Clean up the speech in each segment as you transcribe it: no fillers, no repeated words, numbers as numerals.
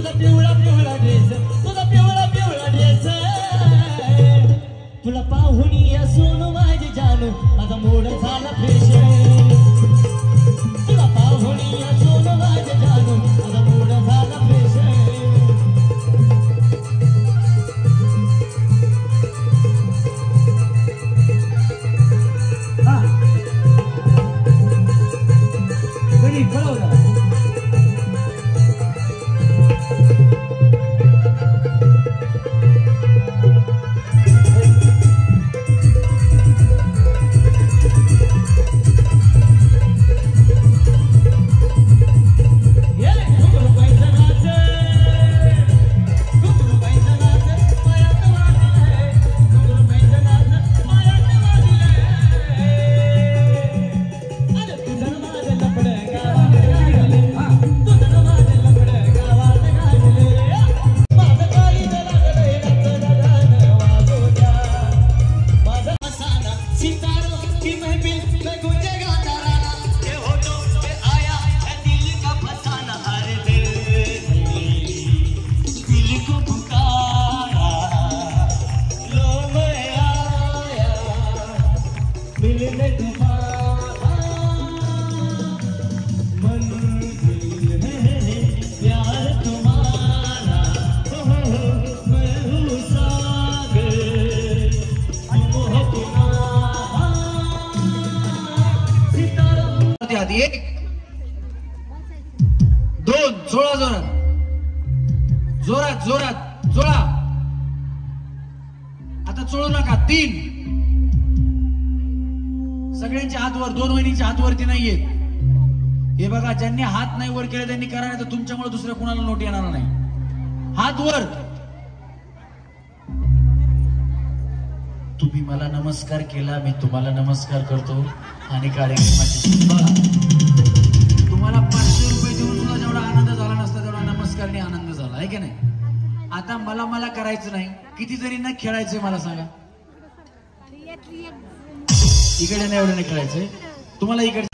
तुझा पिवळा पिवळा ड्रेस, तुझा पिवळा पिवळा ड्रेस, तुला पाहुणी असून माझी जानू माझा मूड झाला फ्रेश, तुला पाहुणी असून माझी जानू माझा मूड झाला फ्रेश. एक दोन जोरा जोरात जोरात जोरात जोरा. आता चोळू नका. तीन. सगळ्यांचे हात वर. दोन वहिनीचे हात वरती नाहीयेत. हे बघा, ज्यांनी हात नाही वर केले त्यांनी करा, नाही तर तुमच्यामुळे दुसऱ्या कुणाला नोट येणार नाही. हात वर. तुम्ही मला नमस्कार केला, मी तुम्हाला नमस्कार करतो आणि कार्यक्रमाची तुम्हाला 500 रुपये देऊन सुद्धा जेवढा आनंद झाला नसता तेवढा नमस्कारने आनंद झाला आहे की नाही. आता मला करायचं नाही. किती जणींना खेळायचंय मला सांगा. इकडे नाही, एवढं नाही खेळायचंय तुम्हाला. इकडे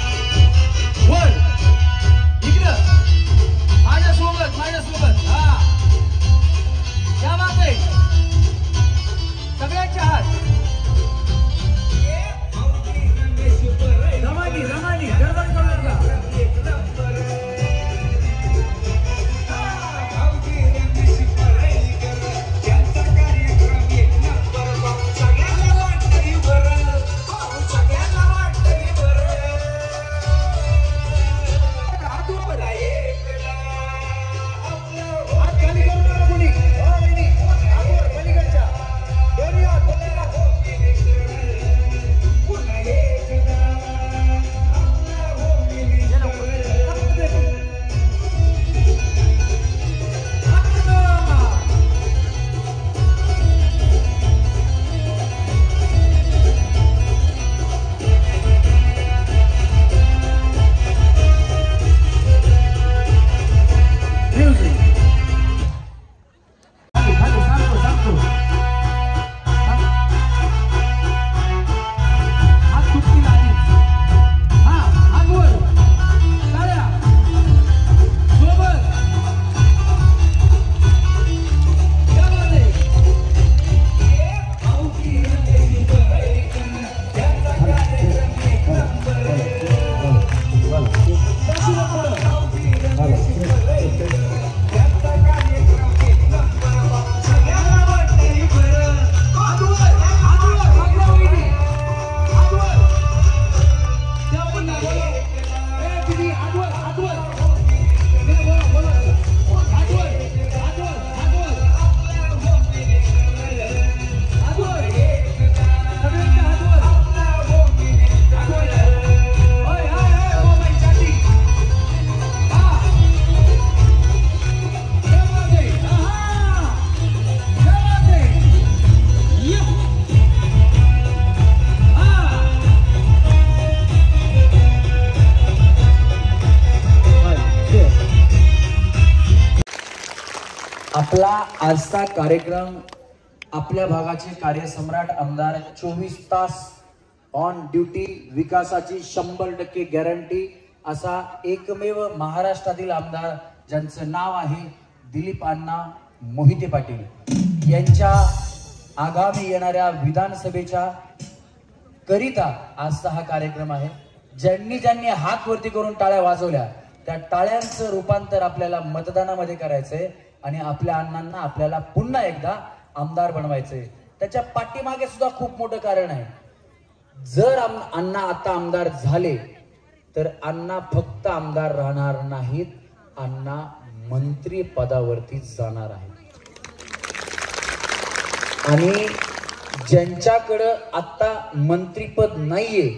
वर इकडं माझ्यासोबत हा क्या बात आहे. सगळ्यांचे हात रमानी रमानी गडबड करू नका. आपला आजचा कार्यक्रम आपल्या भागाचे कार्यसम्राट आमदार 24 तास ऑन ड्युटी, विकासाची 100% गॅरंटी असा एकमेव महाराष्ट्रातील आमदार ज्यांचं नाव आहे दिलीप अण्णा मोहिते पाटील यांच्या आगामी येणाऱ्या विधानसभेच्या करिता आजचा हा कार्यक्रम आहे. ज्यांनी ज्यांनी हात वरती करून टाळ्या वाजवल्या त्या टाळ्यांचं रूपांतर आपल्याला मतदानामध्ये करायचंय आणि आपल्या अण्णांना आपल्याला पुन्हा एकदा आमदार बनवायचंय. त्याच्या पाठीमागे सुद्धा खूप मोठं कारण आहे. जर अण्णा आता आमदार झाले तर अण्णा फक्त आमदार राहणार नाहीत, अण्णा मंत्री पदावरती जाणार आहेत. आणि ज्यांच्याकडं आता मंत्रीपद नाहीये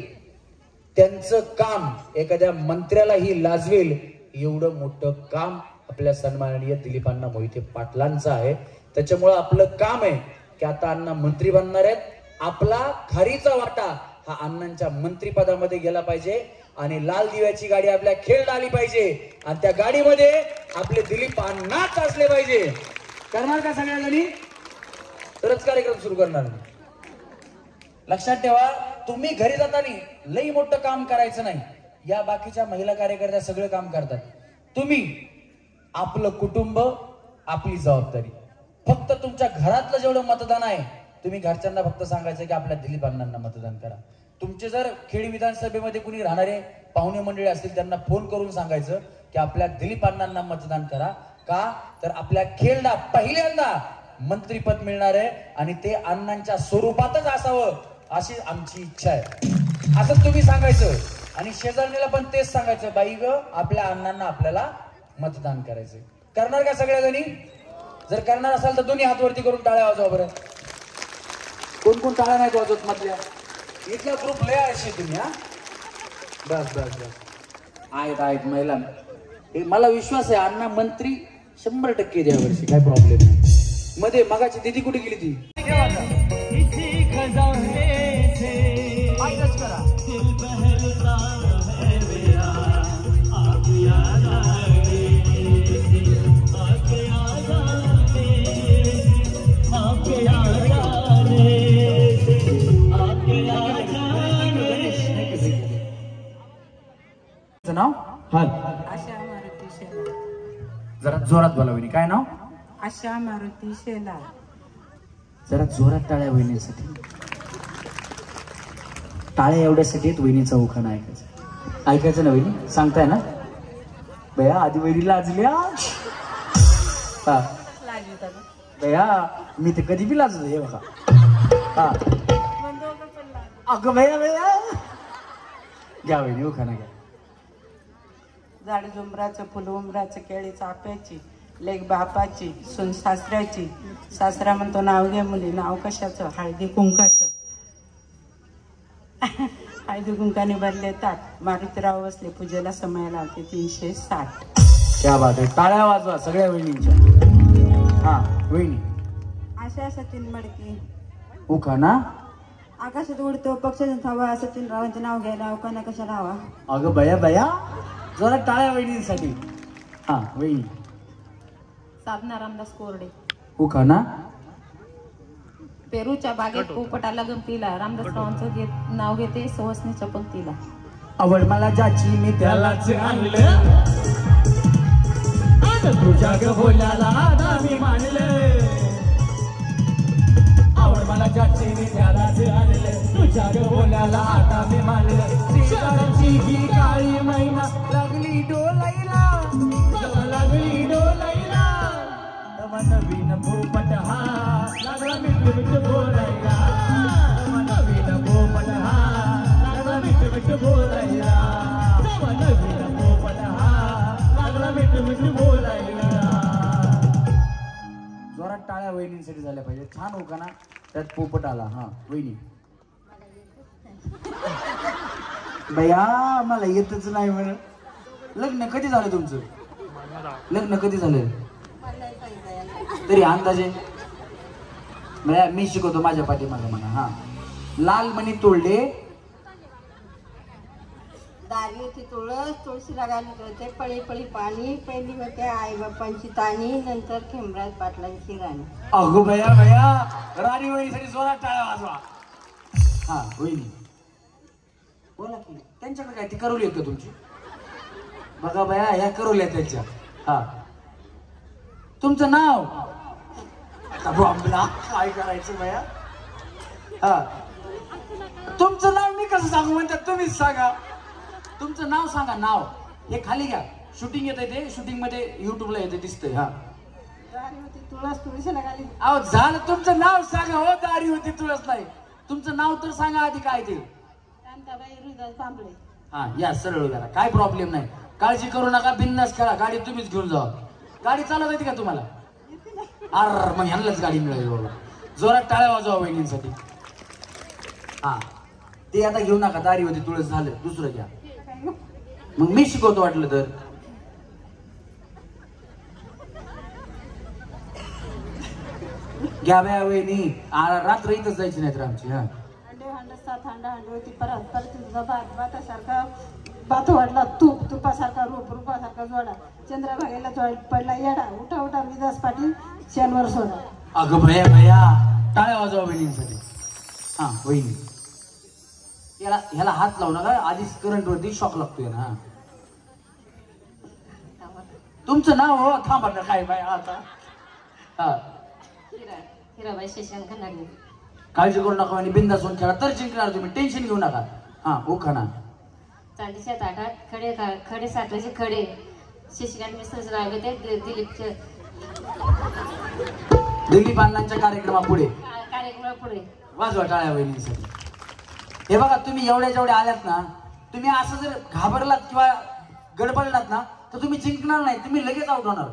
त्यांचं काम एखाद्या मंत्र्यालाही लाजवेल एवढं मोठं काम आपल्या सन्माननीय दिलीप अण्णा मोहिते पाटलांचं आहे. त्याच्यामुळं आपलं काम आहे की आता अण्णा मंत्री बनणार आहेत. आपला खारीचा वाटा हा अण्णांच्या मंत्रीपदामध्ये गेला पाहिजे आणि लाल दिव्याची गाडी आपल्या खेळला आली पाहिजे आणि त्या गाडीमध्ये आपले दिलीप अण्णाच असले पाहिजे. करणार का सगळ्यांनी? तरच कार्यक्रम सुरू करणार. लक्षात ठेवा, तुम्ही घरी जाताना लई मोठं काम करायचं नाही. या बाकीच्या महिला कार्यकर्त्या सगळं काम करतात. तुम्ही आपलं कुटुंब, आपली जबाबदारी, फक्त तुमच्या घरातलं जेवढं मतदान आहे तुम्ही घरच्यांना फक्त सांगायचं की आपल्या दिलीप अण्णांना मतदान करा. तुमचे जर खेड विधानसभेमध्ये कुणी राहणारे पाहुणे मंडळी असतील त्यांना फोन करून सांगायचं की आपल्या दिलीप अण्णांना मतदान करा. का तर आपल्या खेडला पहिल्यांदा मंत्रीपद मिळणार आहे आणि ते अण्णांच्या स्वरूपातच असावं अशी आमची इच्छा आहे. असंच तुम्ही सांगायचं आणि शेजारणीला पण तेच सांगायचं, बाई ग आपल्या अण्णांना आपल्याला मतदान करायचंय. करणार का सगळ्याजणी? जर करणार असाल तर दोन्ही हात वरती करून टाळ्या वाजवा बरं. कोण कोण टाळ्या नाही वाजवत मधल्या? इथला ग्रुप लय आहे तुम्ही. हा बस बस बस आहेत महिला. मला विश्वास आहे अण्णा मंत्री 100% द्या वर्षी, काय प्रॉब्लेम नाही. मध्ये मगाची दीदी कुठे गेली ती? नाव आशा मारुती शेलार. जरा जोरात बोला वहिनी. काय नाव? आशा मारुती शेलार. जरा जोरात टाळ्या वहिनीसाठी. टाळ्या एवढ्यासाठी वहिनीचा उखाणा ऐकायचं. ऐकायचं ना वहिनी? सांगताय ना बया? आधी वहिनी लाजल्या. हा बया, मी तर कधी बी लाजलो. हे बघा. हा अगं बया बया, घ्या वहिनी उखाणा घ्या. झाड झुंबराचं, फुल उमराचं, केळी चाफ्याची, लेक बापाची, सून सासऱ्याची. सासरा म्हणतो नाव घ्या मुली. नाव कशाचं? हळदी कुंकाचं. हळदी कुंकाने भरले ताट. मारुतीराव बसले पूजेला, समय लावते 360. क्या बात आहे. टाळ्या वाजवा सगळ्या वहिनींच्या. हा वहिनी. आशा सचिन मडके. उखाणा. आकाशात उडतो पक्षाचा थावा, सचिन रावांचं नाव घ्यायला अवकाना कशा राहावा. अगं बया बया, जरा टाळ्या वहिनींसाठी. हा वहिनी. साधना रामदास कोरडे. उखाणा. पेरूच्या बागेत पोपटाला गमतीला, रामदास रावांचं नाव घेते सवसनीच्या पंक्तीला. आवड मला ज्याची मी त्यालाच आणलं, तुझ्या बोलायला आता मी मानलं. आवड मला ज्याची मी त्यालाच आणलं, तुझ्या बोलायला आता मी मानलं. शेजारची ही काळी मैना लागली डोलायला, लागली डोलायला. तवा नवीन पोपट हा लागला मिठ मिठ बोलायला. तवा नवीन पोपट हा लागला मिठ मिठ बोलायला. तवा नवीन पोपट हा लागला मिठ मिठ बोलायला. जोरात टाळ्या वहिनींसाठी झाल्या पाहिजे. छान उखाणा, त्यात पोपट आला. हा वहिनी. भैया मला येतच नाही म्हण. लग्न कधी झालं तुमचं? लग्न कधी झालं तरी अंदाजे? भैया मी शिकवतो माझ्या पाठीमागे म्हणा. हा लाल मणी तोडले, दारी होती तुळस, तुळशीला घालत होते पळी पळी पाणी. पहिली होते आई बापांची ताणी, नंतर खेमराज पाटलांची राणी. अगो भैया भैया, राणी वहिनीसाठी जोरात टाळ्या वाजवा. हा वहिनी बोला की. त्यांच्याकडे काय ती करवली आहेत का तुमची? बघा भैया ह्या करवल्या त्यांच्या. हा तुमचं नाव बॉम्बला काय करायचं बाया हा तुमचं नाव मी कसं सांगू म्हणतात तुम्हीच सांगा तुमचं नाव सांगा नाव हे खाली घ्या शूटिंग येत ते शूटिंग मध्ये युट्यूबला येते दिसतंय हा तुळस तुळशीला घाली अहो झालं तुमचं नाव सांगा हो दारी होती तुळस नाही तुमचं नाव तर सांगा आधी काय ते कांताबाई हृदय तांबळे हा या सरळ करा काय प्रॉब्लेम नाही काळजी करू नका बिंदास खेळा गाडी तुम्हीच घेऊन जा गाडी चालवता येते का तुम्हाला अर मग ह्यांनाच गाडी मिळेल बाबा जोरात टाळ्या वाजवा वहिनींसाठी हा ते आता घेऊ नका दारी होती तुळस झालं दुसरं घ्या मग मी शिकवतो वाटलं तर घ्या बाया वहिनी रात्र इथंच जायची नाही तर आमची हा अंडे हांड सात हांडा हांडी होती परत परत तुझा भातासारखा भात वाढला तुपासारखा रूपासारखा जोडा चंद्रभागेला पडला येडा उठा उठा विदास पाटील शनिवार सोडा अगं भया भया टाळ्या वाजवा वहिनींसाठी हा वहिनी ह्याला हात लावू नका आधीच करंट वरती शॉक लागतोय ना तुमचं नाव हो थांबा ना काय बाय आता हा हिराबाई शशांक नागरे काळजी करू नका आणि बिंदास होऊन खेळा तर जिंकणार तुम्ही टेन्शन घेऊ नका हा ओखाना चांदीच्या ताटात खडे साठवायचे खडे शशिकांत मिश्रच राहिले ते दिलीप अण्णांच्या कार्यक्रमापुढे कार्यक्रमापुढे वाजवा टाळ्या वहिनींसाठी हे बघा तुम्ही एवढ्या जेवढ्या आल्यात ना तुम्ही असं जर घाबरलात किंवा गडबडलात ना तर तुम्ही जिंकणार नाही तुम्ही लगेच आउट होणार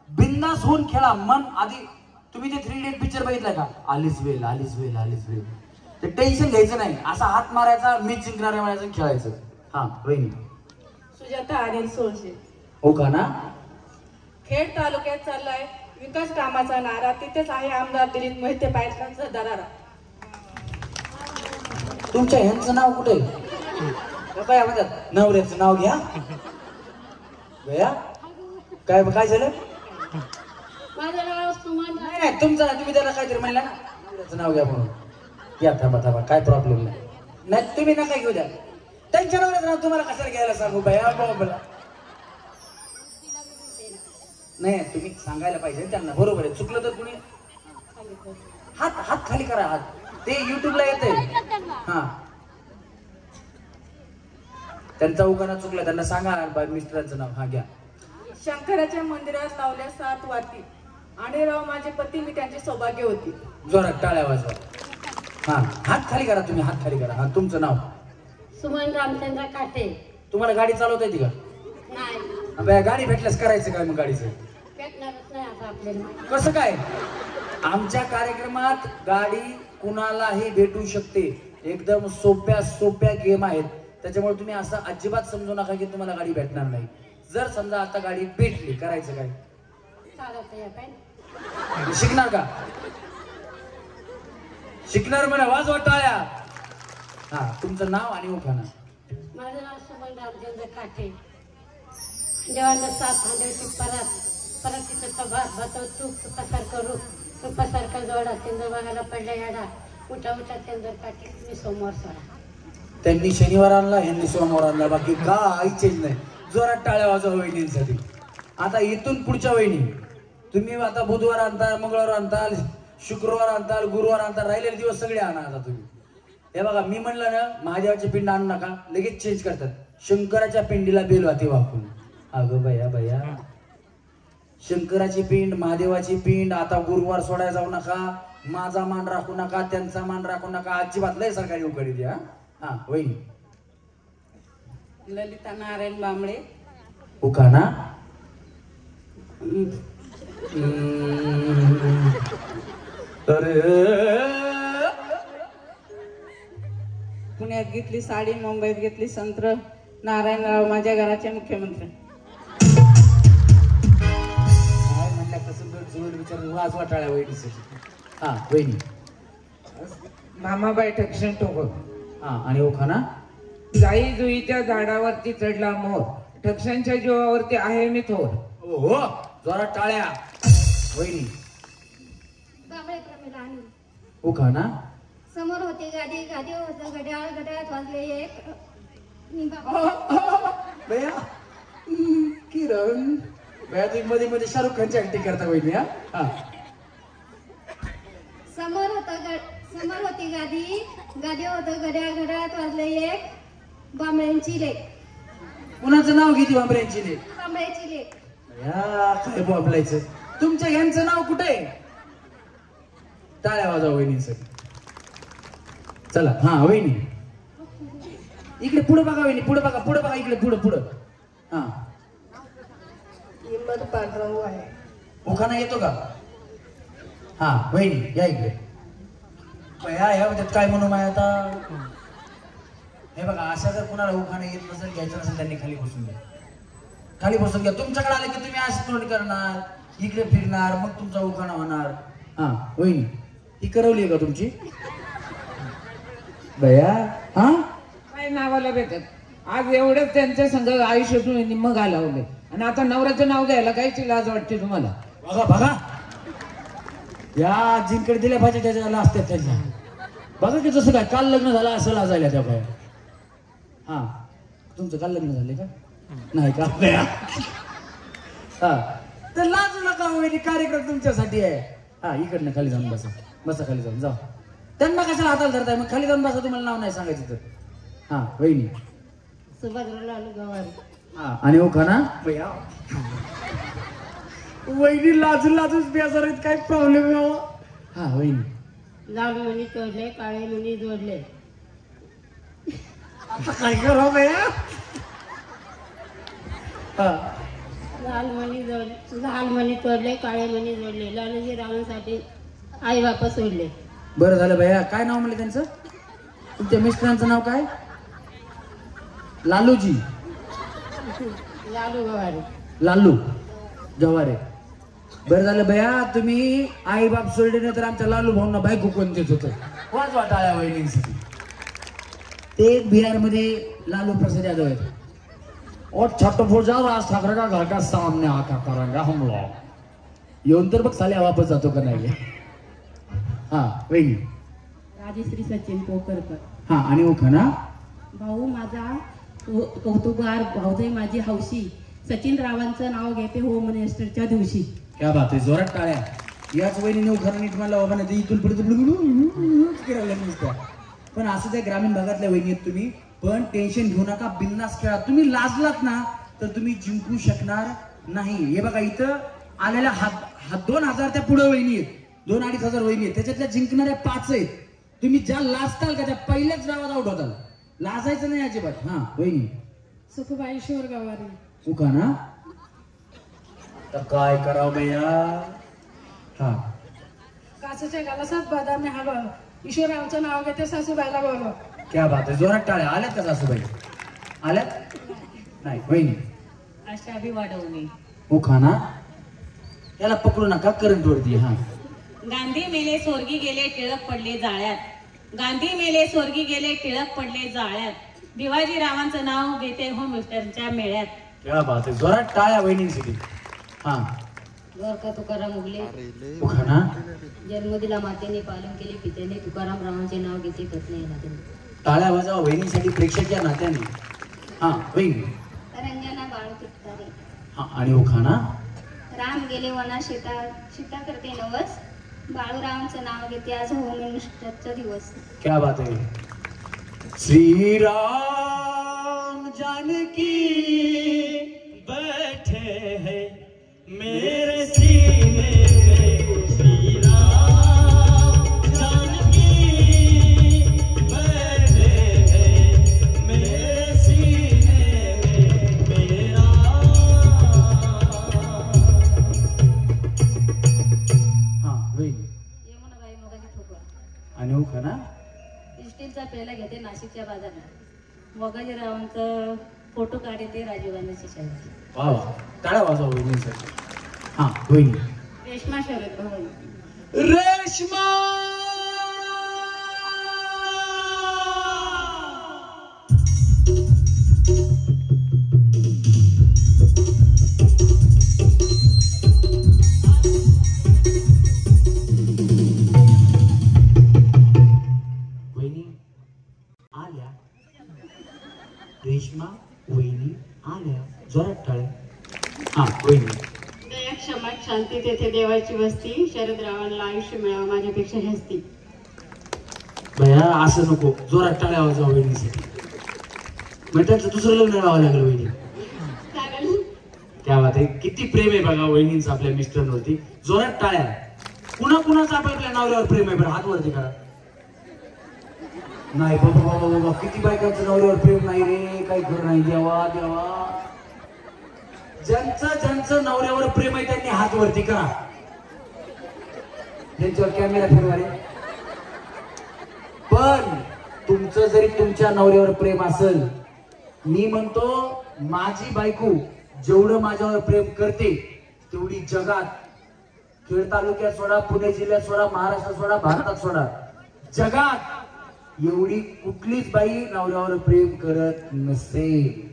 बिंदास होऊन खेळा मन आधी तुम्ही ते 3D पिक्चर बघितलाय का आलीच वेल आलीच वेल आलीच वेल ते टेन्शन घ्यायचं नाही असा हात मारायचा मीच जिंकणार आहे म्हणायचं खेळायचं हा वहिनी सुजाता अनिल सोळशे हो का ना खेड तालुक्यात चाललाय विकास कामाचा नारा तिथेच आहे आमदार दिलीप मोहिते पाटलांचा दरारा तुमच्या ह्यांचं नाव कुठे काय म्हणतात नवऱ्याचं नाव घ्या भैया काय काय झालं माझं नाव सुमन नाही नाही तुमचं तुम्ही त्याला काहीतरी म्हणलं ना नवऱ्याचं नाव घ्या म्हणून या थांबा थांबा काय प्रॉब्लेम नाही नाही तुम्ही नका घेऊ द्या त्यांच्या नवऱ्याचं नाव तुम्हाला कशाला घ्यायला सांगू भैया बाबा नाही तुम्ही सांगायला पाहिजे त्यांना बरोबर आहे चुकलं तर कुणी हात हात खाली करा हात ते युट्यूबला येते हा त्यांचा उगाना चुकला त्यांना सांगा मिस्टरांचं नाव हा घ्या शंकराच्या मंदिरात लावल्या 7 वाती आणि राव माझे पती मी त्यांची सौभाग्य होती जोरात टाळ्या वाजवा हा हात खाली करा तुम्ही हात खाली करा हा तुमचं नाव सुमन रामचंद्र काटे तुम्हाला गाडी चालवता येते का नाही गाडी भेटल्यास करायचं काय मग गाडीचं भेटणारच नाही आता आपल्याला कसं काय आमच्या कार्यक्रमात गाडी कुणालाही भेटू शकते एकदम सोप्या सोप्या गेम आहेत त्याच्यामुळे तुम्ही असं अजिबात समजू नका की तुम्हाला गाडी भेटणार नाही जर समजा आता गाडी भेटली करायचं काय शिकणार का शिकणार म्हणा वाजवा टाळ्या हा तुमचं नाव आणि उखाणा माझं नाव सुमन रामचंद्र काटे देवांना 7 हांड्याची परत तिथं भात तुपासारखं रूप तुपासारखा जोडा चंद्रभागाला पडला याडा उठा उठा चंद्र काटे मी सोमवार सोडा त्यांनी शनिवार आणला यांनी सोमवार आणला बाकी काही चेंज नाही जोरात टाळ्या वाजवा वहिनींसाठी आता इथून पुढच्या वहिनी तुम्ही आता बुधवार आणताल मंगळवार आणताल शुक्रवार आणताल गुरुवार आणताल राहिलेले दिवस सगळे आणा आता तुम्ही हे बघा मी म्हणलं ना महादेवाची पिंड आणू नका लगेच चेंज करतात शंकराच्या पिंडीला बेल वाते वाकून अगं बया बया शंकराची पिंड महादेवाची पिंड आता गुरुवार सोडायला जाऊ नका माझा मान राखू नका त्यांचा मान राखू नका अजिबात लय सरकारी उकडी द्या हा वहिनी ललिता नारायण बांबळे उखाणा पुण्यात घेतली साडी मुंबईत घेतली संत्र नारायणराव माझ्या घराचे मुख्यमंत्री काय म्हणल्या कसं जोड विचार वाजवा टाळ्या वहिनीसाठी हा वहिनी मामाबाई ठक्षण टोक हा आणि उखाणा जाई जुईच्या झाडावरती चढला मोर ठक्षांच्या जीवावरती आहे मी थोर हो जोरात टाळ्या वहिनी बाबळे प्रमिला आणि उखाणा समोर होती गाडी गाडी होतं घड्याळात वाजले एक बया किरण तुम्ही मध्ये मध्ये शाहरुख खानची ऍक्टिंग करता वहिनी. हा समोर होती गादी, गादीवर होतं घड्याळ, घड्याळात वाजले एक बांबळ्यांची लेक. कुणाचं नाव घेते बांबऱ्यांची लेक? बांबळ्याची लेक. या काय बोलायचं. तुमच्या ह्यांचं नाव कुठे? टाळ्या वाजवा वहिनींसाठी. चला हा वहिनी इकडे पुढे बघा वहिनी, पुढे बघा, पुढे बघा, इकडे पुढे पुढे. हा हिंमत पांडुरंग आहे. उखाणा येतो का? हा वहिनी या इकडे. ह्या काय म्हणू माय आता. हे बघा अशा जर कुणाला उखाणा येत नसेल, घ्यायचं नसेल, त्यांनी खाली बसून घ्या. खाली बसून घ्या. तुमच्याकडे आले की तुम्ही असं तोंड करणार, इकडे फिरणार, मग तुमचा उखाणा होणार. हा वहिनी ती करवली का तुमची बया? हा काय नावाला भेटत. आज एवढंच त्यांच्या संघ आयुष्यातून निम्म घालवले आणि आता नवऱ्याचं नाव घ्यायला कायची लाज वाटते तुम्हाला? बघा बघा या जिंकडे दिल्या पाहिजे त्याच्याला असतात त्याच्या. बघा की जसं काय काल लग्न झालं असं लाजायला त्या बाया. हा तुमचं काल लग्न झाले का? नाही का? हा तर लाजू नका वहिनी, कार्यक्रम तुमच्यासाठी आहे. हा इकडनं खाली जाऊन बसा, बसा खाली जाऊन जा. त्यांना कशाला हाताला धरताय? मग खाली जाऊन बसा, तुम्हाला नाव नाही सांगायचं तर. हा वहिनी सुभद्रा लालू गवारी. हा आणि उखाणा वहिनी लाजून लाजूच बेजारीत काय प्रॉब्लेम आहे हो? हा वहिनी लाल मणी तोडले, काळे मणी जोडले. आता काय करा बया? हा लाल मणी तोडले, काळे मणी जोडले. लालूजी रावांसाठी आई बापा सोडले. बरं झालं भैया. काय नाव म्हणले त्यांचं? तुमच्या मिस्टरांचं नाव काय? लालूजी. लालू गवारी. लालू जवारे. बरं झालं भैया, तुम्ही आई बाप सोडले नाही तर आमच्या लालू भाऊंना बायको कोण देत होतं. वाजवा टाळ्या वहिनींसाठी. ते बिहारमध्ये लालू प्रसाद यादव आहेत. और छटफोजा राज ठाकरे का घर का सामने आका करेंगे हम लोग. येऊन तर बघ साल्या वापस जातो का नाही. हा वहिनी राजश्री सचिन पोकरकर. हा आणि उखाणा भाऊ माझा कौतुकगार, भाऊजाई माझी हौशी, सचिन रावांचं नाव घेते होम मिनिस्टरच्या दिवशी. क्या बात आहे. जोरात टाळ्या. याच वहिनीने उखाणा नीट म्हणला बाबा नाही इथून पुढे फिरायला नुसत्या. पण असं त्या ग्रामीण भागातल्या वहिनी आहेत तुम्ही. पण टेन्शन घेऊ नका, बिंदास खेळा. तुम्ही लाजलात ना तर तुम्ही जिंकू शकणार नाही. हे बघा इथं आलेल्या 2000 त्या पुढे वहिनी आहेत, 2-2.5 वहिनी आहेत. त्याच्यातल्या जिंकणाऱ्या 5 आहेत. तुम्ही ज्या लाजताल का त्या पहिल्याच गावात आउट होताल. लाजायचं नाही अजिबात. हा वहिनी सुखबाई शोर गवारी. उखाणा तर काय करावं भैया. हा काचेच्या गालासात बदामी हलवा. ईश्वरांचं नाव घेते सासूबाईला बोलव. क्या बात आहे. जोरात टाळ्या. आल्यात का सासूबाई? आल्यात नाही. वहिनी आशा बी वाढवणे. उखाणा याला पकडू नका, करंट वरती. हा गांधी मेले स्वर्गी गेले, टिळक पडले जाळ्यात. गांधी मेले स्वर्गी गेले, टिळक पडले जाळ्यात. भिवाजी रावांचं नाव घेते होम मिनिस्टरच्या मेळ्यात. क्या बात आहे. जोरात टाळ्या वहिनींसाठी. हा द्वारका तुकाराम उगले. उखाणा जन्म दिला मातेने, पालन केले पित्याने. तुकाराम रावांचे नाव घेते पत्नी नात्याने. टाळ्या वाजवा वहिनीसाठी, प्रेक्षक या नात्याने. हा वहिनी रंजना बाळ तुतारे. हा आणि उखाणा राम गेले वना सीता करते नवस. बाळूरावांचं नाव घेते आज होम मिनिस्टरचा दिवस. क्या बात है. श्री राम जानकी बैठे हैं मेरे सीने में. श्री राम जानकी बैठे हैं मेरे सीने में. मेरा हाँ वही यमुनाबाई मगाची ठोकर. आणि उखाणा स्टीलचा पेला घेते नाशिकच्या बाजारात. मोगाजीरावांचं फोटो काढते राजीव गांधीची शाळेत. वा वा. टाळ्या वाजवा वहिनीसाठी. हा वहिनी रेश्मा शरद भवन. रेश्मा वहिनी आल्या. रेश्मा वहिनी आल्या. जोरात टाळ्या. हा वहिनी क्षमात शांती तेथे देवाची वस्ती. शरदरावांना आयुष्य मिळावं माझ्यापेक्षा जास्ती. भैया असं नको, जोरात टाळ्या वाजवा वहिनीसाठी. मग त्यांचं दुसरं लग्न लावावं लागलं वहिनी. क्या बात आहे, किती प्रेम आहे बघा वहिनींचं आपल्या मिस्टरांवरती. जोरात टाळ्या. कुणाचं आपल्या नवऱ्यावर प्रेम आहे बरं, हात वरती करा. नाही बाबा बाबा बाबा, किती बायकांचं नवऱ्यावर प्रेम नाही रे, काही खरं नाही. देवा देवा, ज्यांचं नवऱ्यावर प्रेम आहे त्यांनी हात वरती करा. त्यांच्यावर कॅमेरा फिरवा रे. पण तुमचं जरी तुमच्या नवऱ्यावर प्रेम असेल, मी म्हणतो माझी बायको जेवढं माझ्यावर प्रेम करते तेवढी जगात, खेड तालुक्यात सोडा, पुणे जिल्ह्यात सोडा, महाराष्ट्रात सोडा, भारतात सोडा, जगात एवढी कुठलीच बाई नवऱ्यावर प्रेम करत नसेल.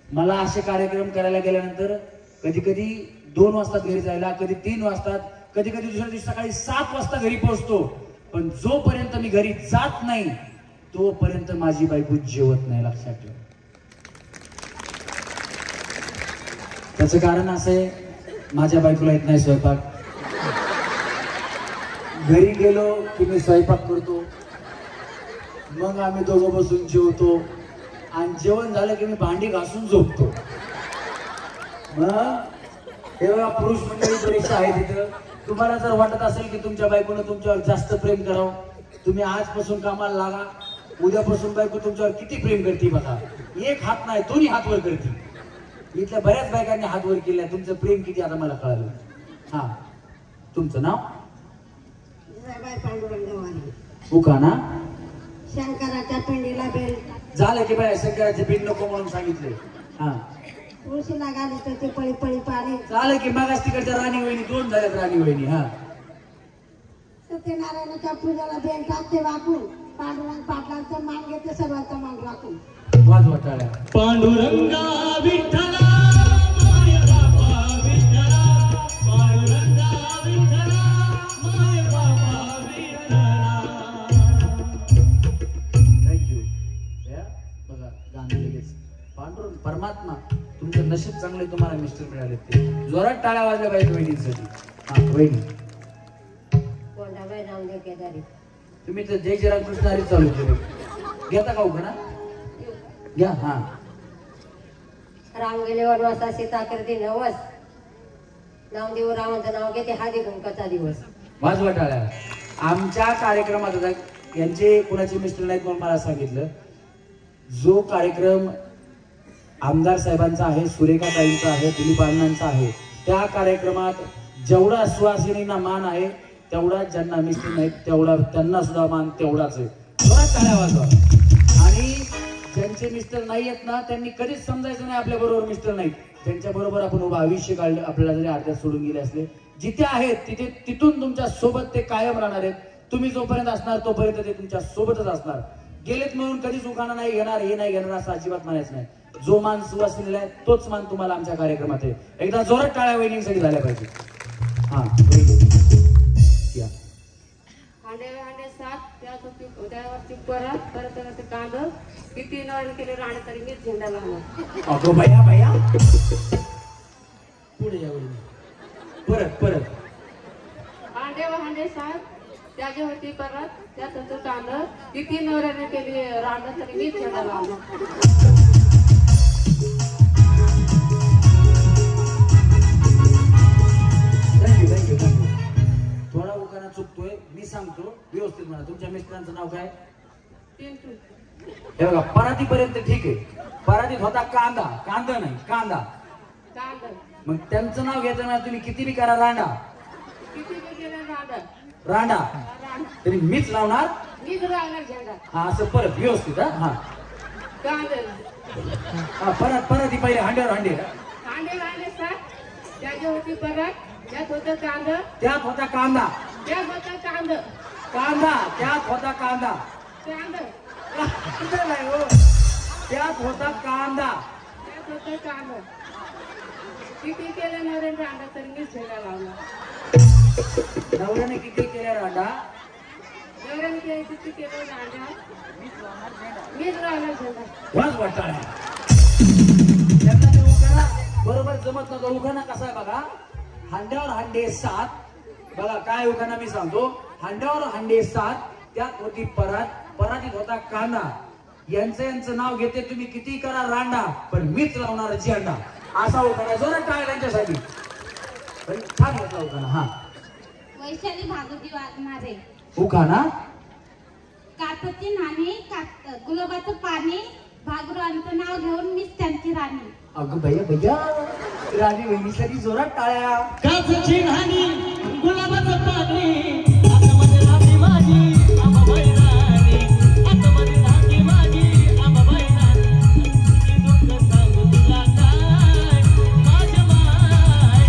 मला असे कार्यक्रम करायला गेल्यानंतर कधी कधी 2 वाजता घरी जायला, कधी 3 वाजता, कधी कधी दुसऱ्या दिवशी सकाळी 7 वाजता घरी पोहोचतो. पण जोपर्यंत मी घरी जात नाही तोपर्यंत माझी बायको जेवत नाही. लक्षात ठेवा. त्याचं कारण असं आहे, माझ्या बायकोला येत नाही स्वयंपाक. घरी गेलो की मी स्वयंपाक करतो, मग आम्ही दोघं बसून जेवतो, आणि जेवण झालं की मी भांडी घासून झोपतो. मग हे बघा, पुरुष मंडळी बरीचशी आहे तिथं. तुम्हाला जर वाटत असेल की तुमच्या बायकोनं तुमच्यावर जास्त प्रेम करावं, तुम्ही आजपासून कामाला लागा. उद्यापासून बायको तुमच्यावर किती प्रेम करते बघा. एक हात नाही, 2 हात वर करते. इथल्या बऱ्याच बायकांनी हात वर केल्या. तुमचं प्रेम किती आता मला कळालं. हा, तुमचं नाव? उखाना. शंकराच्या पिंडीला बेल झालं की बाय, शंकराचे पिंड नको म्हणून सांगितले. हा, तुळशीला घाली तर ते पळी पळी पाणी. झालं की मगाच तिकडच्या राणी वहिनी 2 झाल्यात. राणी वहिनी. हा, सत्यनारायणाच्या पूजाला बेल टाकते वाकून. पांडुरंग पाटलांचं मान घेते, सर्वांचा मान राखून. वाजवा टाळ्या. पांडुरंगा विठ्ठला माय बाबा विठ्ठला, पांडुरंगा विठ्ठला माय बाबा विठ्ठला. थँक्यू. बघा गाणं लगेच. पांडुरंग परमात्मा, तुमचं नशीब चांगले, तुम्हाला मिस्टर मिळाले. ते जोरात टाळ्या वाजल्या पाहिजे वहिनींसाठी. हा वहिनी, कोंडाबाई रामदेव केदारी. तुम्ही तर जय श्रीराम कृष्ण हरी चालू केलं. घेता का उखाणा? घ्या. हा, राम गेले वनवासा, सीता करते नवस. नामदेव रामाचं नाव घेते, हळदी कुंकाचा दिवस. वाजवा टाळ्या. आमच्या कार्यक्रमात होता, यांचे कुणाचे मिस्टर नाहीत म्हणून मला सांगितलं, जो कार्यक्रम आमदार साहेबांचा आहे, सुरेखा ताईंचा आहे, दिलीप अण्णांचा आहे, त्या कार्यक्रमात जेवढा सुहासिनींना मान आहे तेवढा ज्यांना मिस्टर नाहीत तेवढा त्यांना सुद्धा मान तेवढाच आहे. टाळ्या वाजवा. आणि ज्यांचे मिस्टर नाही आहेत ना, त्यांनी कधीच समजायचं नाही आपल्या बरोबर मिस्टर नाहीत. त्यांच्या बरोबर आपण उभं आयुष्य काढलं. आपल्याला जरी अर्ध्यात सोडून गेले असले, जिथे आहेत तिथे तिथून तुमच्या सोबत ते कायम राहणार आहेत. तुम्ही जोपर्यंत असणार तोपर्यंत ते तुमच्या सोबतच असणार. गेलेत म्हणून कधीच उखाणा नाही घेणार, हे नाही घेणार असं अजिबात म्हणायचं नाही. जो मान सुवासिनीला आहे तोच मान तुम्हाला आमच्या कार्यक्रमात आहे. एकदा जोरात टाळ्या वहिनींसाठी झाल्या पाहिजे. हा, या. हांडे हांडे सात, त्यावरती परत परत कांद. किती नळ केले राहणे तरी मीच झेंडा लावणार. अगो भैया भैया, पुढे या वहिनी. परत. हांडे व हांडे सात, त्याच्यावरती परत त्यात कांद. किती नवऱ्याने केली राहणं तरी मीच झेंडा लावणार. थँक्यू. थोडा उखाणा चुकतोय, मी सांगतो व्यवस्थित म्हणा. तुमच्या मिस्टरांचं नाव काय? हे बघा, परातीपर्यंत ठीक आहे. परातीत होता कांदा, कांदा नाही कांदा. मग त्यांचं नाव घ्यायचं ना, तुम्ही किती बी करा रांडा. रांडा तरी मीच लावणार. हा, असं परत व्यवस्थित. हा, परत ही पहिले हांड्यावर हांडे. त्याच्यावरती परत त्यात होतं कांद. त्यात होता कांदा. त्यात होता कांद. कांदा त्यात होता कांदा. कांद नाही हो, त्यात होता कांदा. त्यात होतं कांद. किती केलं नवऱ्याने रांडा तरी मीच झेंडा लावणार. नवऱ्याने किती केल्या रांडा? नवऱ्याने किती केलं रांडा मीच लावणार झेंडा. वाज वाटाळ्या. त्यांना ते उखाणा बरोबर जमत नव्हतं. उखाणा कसा आहे बघा, हांड्यावर हांडे 7. बघा काय उखाणा मी सांगतो. हांड्यावर हांडे 7, त्यात होती परात, परातीत होता कांदा. यांचं नाव घेते तुम्ही किती करा रांडा, पण मीच लावणार झेंडा. असा उखाणा जोरात टाळ्या त्यांच्यासाठी. छान घेतला उखाणा. हा वैशाली भागवती वाजणारे उखाणा. कापती नाणे गुलाबाचं पाणी, भागुरांचं नाव घेऊन मीच त्यांची राणी. अगं भैया राणी वहिनीसाठी जोरात टाळ्या. काचची राणी गुलाबाचं पाणी, आतमध्ये राणी माझी आंबाबाई राणी, आतमध्ये राणी माझी आंबाबाई राणी. किती दुःख सांगू तुला काय माझ्या माय,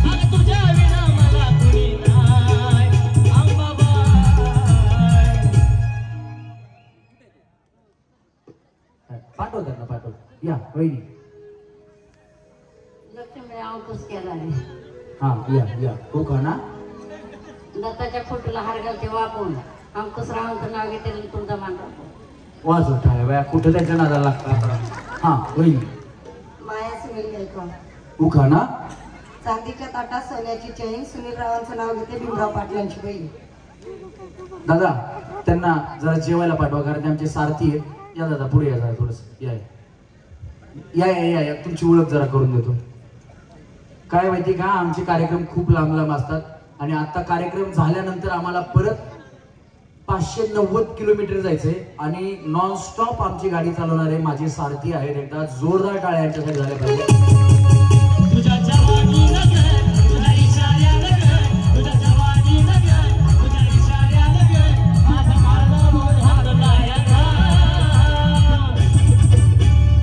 अगं तुझ्या विना मला कुणी नाही आंबाबाई. पाठव त्यांना पाठव. या वहिनी. लक्ष्मी अंकुश केला रे. हा या उखाणा. दत्ताच्या फोटोला हार घालते वापरून, अंकुश रावांचं नाव घेते तुमचा मान राखो. वाजव टाळ्या बाया. कुठं त्याच्या नादाला लागतात. हा वहिनी. माया सुनील गायकवाड. उखाणा. चांदीच्या ताटात सोन्याची चैन, सुनील रावांचं नाव घेते भीमराव पाटलांची बहीण. दादा त्यांना जरा जेवायला पाठवा, कारण ते आमचे सारथी आहेत. या दादा पुढे या जरा थोडस. या तुमची ओळख जरा करून देतो. काय माहिती का, आमचे कार्यक्रम खूप लांब लांब असतात आणि आता कार्यक्रम झाल्यानंतर आम्हाला परत 590 किलोमीटर जायचंय आणि नॉन स्टॉप आमची गाडी चालवणारे माझे सारथी आहेत. एकदा जोरदार टाळ्या यांच्यासाठी झाल्या पाहिजे. तुझ्या जवानी नगर, तुझ्या इशाऱ्याला ग, तुझ्या जवानी नगर, तुझ्या इशाऱ्याला ग, माझा माझा मोर हारलाय ग.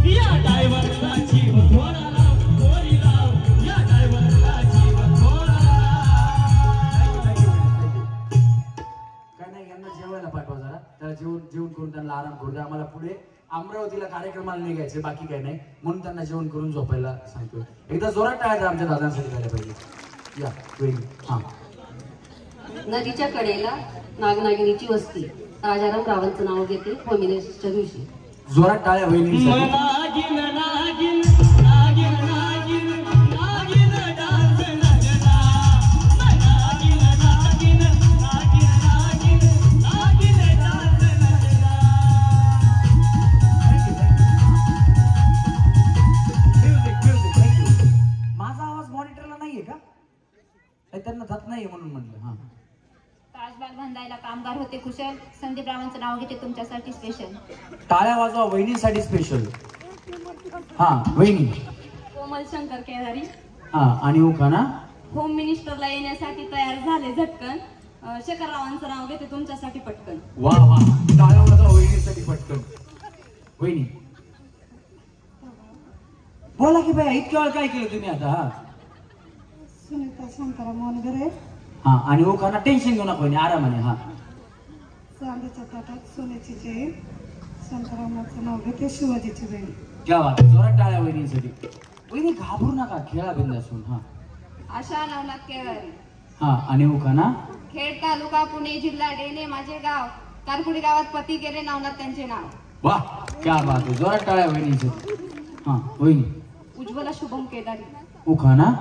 या ड्रायव्हरला जीव थोडा लाव, गोरी लाव, या ड्रायव्हरला जीव थोडा लाव. काय नाही, यांना जेवायला पाठवा जरा. त्याला जेवण करून त्यांना आराम करू द्या. आम्हाला पुढे अमरावतीला कार्यक्रमाला निघायचे, बाकी काही नाही, म्हणून त्यांना जेवण करून झोपायला सांगतो. एकदा जोरात टाळ्या आमच्या दादांसाठी झाल्या पाहिजे. या वहिनी. हा. नदीच्या कडेला नागनागिनीची वस्ती, राजाराम रावांचं नाव घेते होमिनेसच्या दिवशी. जोरात टाळ्या वहिनीसाठी. नागिन नागिन नागिन नागिन नागिन डान्स नगरा, नागिन नागिन नागिन नागिन नागिन डान्स नगरा. माझा आवाज मॉनिटरला नाहीये का? त्यांना जात नाहीये म्हणून म्हणलं. हा. ताजबाग बांधायला कामगार होते कुशल, संदीप रावांचं नाव घेते तुमच्यासाठी स्पेशल. टाळ्या वाजवा वहिनीसाठी स्पेशल. हा वहिनी. कोमल शंकर केदारी. हा आणि उखाणा. होम मिनिस्टरला येण्यासाठी तयार झाले झटकन, शेखर रावांचं नाव घेते तुमच्यासाठी पटकन. वा वा. टाळ्या वाजवा वहिनीसाठी पटकन. वहिनी बोला की बाई, इतक्या वेळ काय केलं तुम्ही आता? हा सुनीता शांताराम मोनगरे. हा आणि उखाणा. टेन्शन घेऊ नका वहिनी, आरामाने. हा. चांदीच्या ताटात सोन्याची चैन, शांतारामाचं नाव घेते शिवाजीची बहीण. क्या बात. जोरात टाळ्या वहिनीसाठी. वहिनी घाबरू नका, खेळा बिंदासून. हा. आशा नवनाथ केदारी. हा आणि उखाणा. खेड तालुका पुणे जिल्हा डेने माझे गाव, कारकुडी गावात पती गेले नवनाथ त्यांचे नाव. वा क्या बात आहे. जोरात टाळ्या वहिनीसाठी. हा वहिनी. उज्ज्वला शुभम केदारी. उखाणा.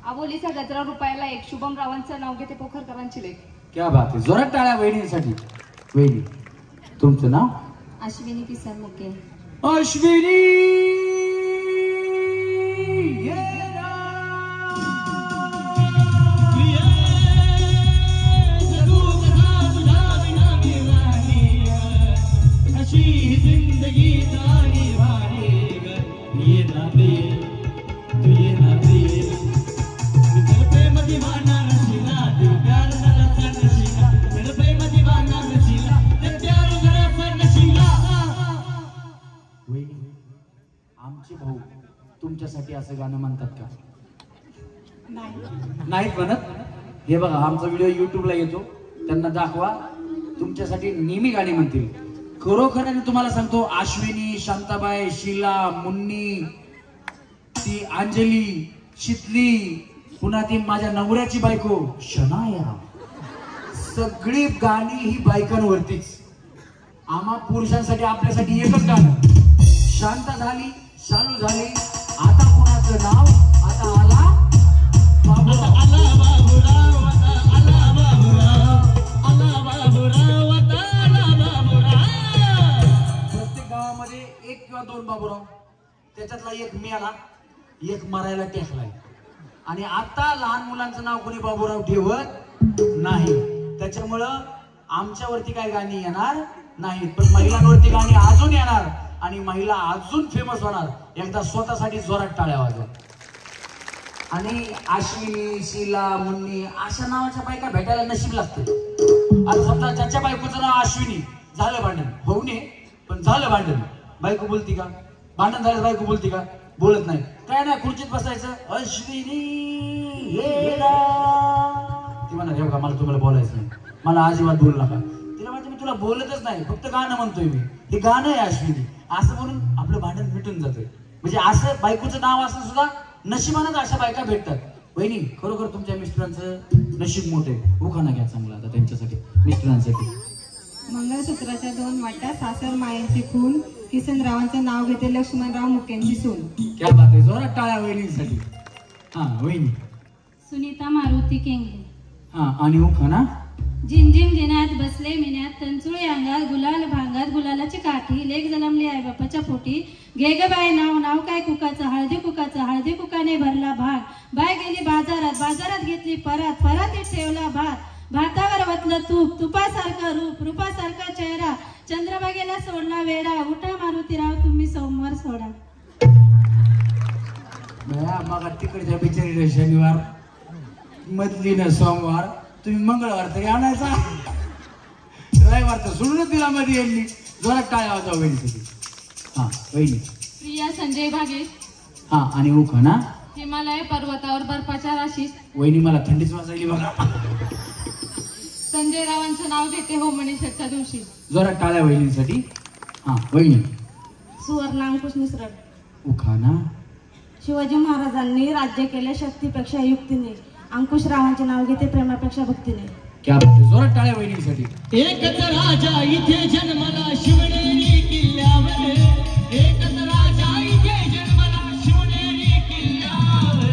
आबोलीचा गजरा रुपयाला एक, शुभम रावांचं नाव घेते पोखरकरांची लेख. क्या बात आहे. जोरात टाळ्या वहिनीसाठी. वहिनी तुमचं नाव? अश्विनी किसन मुके. अश्विनी. अशी जिंदगी जाणी वाणी ग, ये नाते तू ये नाते, तेरे प्रेम दीवाना नशीला, तेरे प्यार जरा नशीला, तेरे प्रेम दीवाना नशीला, तेरे प्यार जरा नशीला. वहिनी आमचे भाऊ तुमच्यासाठी असं गाणं म्हणतात का? नाहीत म्हणत. हे बघा आमचा व्हिडिओ युट्यूबला येतो, त्यांना दाखवा, तुमच्यासाठी नेहमी गाणी म्हणतील. खरोखर तुम्हाला सांगतो, अश्विनी, शांताबाई, शीला, मुन्नी, ती अंजली, शितली, पुन्हा ती माझ्या नवऱ्याची बायको शनाया, सगळी गाणी ही बायकांवरतीच. आम्हा पुरुषांसाठी आपल्यासाठी एकच गाणं. शांत झाली, चालू झाली, आता कोणाचं नाव? आता आला बाबू. त्याच्यातला एक मेला, एक मरायला टेकलाय. आणि आता लहान मुलांचं नाव कोणी बाबूराव ठेवत नाही. त्याच्यामुळं आमच्यावरती काय गाणी येणार नाहीत, पण महिलांवरती गाणी अजून येणार आणि महिला अजून फेमस होणार. एकदा स्वतःसाठी जोरात टाळ्या वाजवा. आणि अश्विनी, शीला, मुन्नी अशा नावाच्या बायका भेटायला नशीब लागते. आता समजा ज्याच्या बायकोचं नाव अश्विनी, झालं भांडण, होऊ नये पण झालं भांडण. बायको बोलती का? भांडण झालं बायको बोलती का? बोलत नाही. काय नाही, खुर्चीत बसायचं, अश्विनी ती म्हणा ठेव का, मला तुम्हाला बोलायचं नाही, मला अजिबात बोलू नका. तिला माहिती मी तुला बोलतच नाही, फक्त गाणं म्हणतोय मी, हे गाणं आहे अश्विनी, असं म्हणून आपलं भांडण मिटून जातंय. म्हणजे असं बायकोचं नाव असं सुद्धा नशिबानंच अशा बायका भेटतात. वहिनी खरोखर तुमच्या मिस्टरांचं नशीब मोठे. उखाणा घ्या चांगला आता त्यांच्यासाठी, मिस्टरांसाठी. मंगळसूत्राच्या 2 वाट्या, सासर मायांची खून, किसनरावांचं नाव घेते लक्ष्मणराव मुख्यांची सून. क्या बात आहे, जोरात टाळ्या वहिनीसाठी. हा वहिनी. सुनीता मारुती केंगले. हा आणि उखाणा. झिंझिम जिन्यात बसले मिन्यात, तंचुळे अंगात गुलाल भांगात, गुलालाची काठी, लेक जलमली आई बापाच्या पोटी, घे ग बाय नाव, नाव काय कुकाचं, हळदी कुकाचं, हळदी कुकाने भरला भाग, बाय गेली बाजारात, बाजारात घेतली परात, परातीत ठेवला भात, भातावर वतलं तूप, तुपासारखं रूप, रूपासारखा चेहरा, चंद्रभागेला सोडला वेडा, उठा मारुतीराव तुम्ही सोमवार सोडा. मग तिकडच्या बिचारीला शनिवार, मधलीनं सोमवार, तुम्ही मंगळवार तरी आणायचा, रविवार तर सोडूनच दिला मध्ये यांनी. जोरात टाळ्या वाजवा वहिनीसाठी. हा वहिनी. प्रिया संजय भागे. हा आणि उखाणा. हिमालय पर्वतावर बर्फाच्या राशीत. वहिनी मला थंडीच वाजायली बघा. संजय रावांचं नाव घेते हो मनीषच्या दिवशी. जोरात टाळ्या वहिनीसाठी. हा वहिनी. सुवर्ण अंकुश निसरड. उखाणा. शिवाजी महाराजांनी राज्य केले शक्तीपेक्षा युक्तीने, अंकुशरावांचे नाव घेते प्रेमापेक्षा भक्तीने. क्या बात आहे, जोरात टाळ्या वहिनीसाठी. एकच राजा इथे जन्मला शिवनेरी किल्ल्यावर, एकच राजा इथे जन्मला शिवनेरी किल्ल्यावर,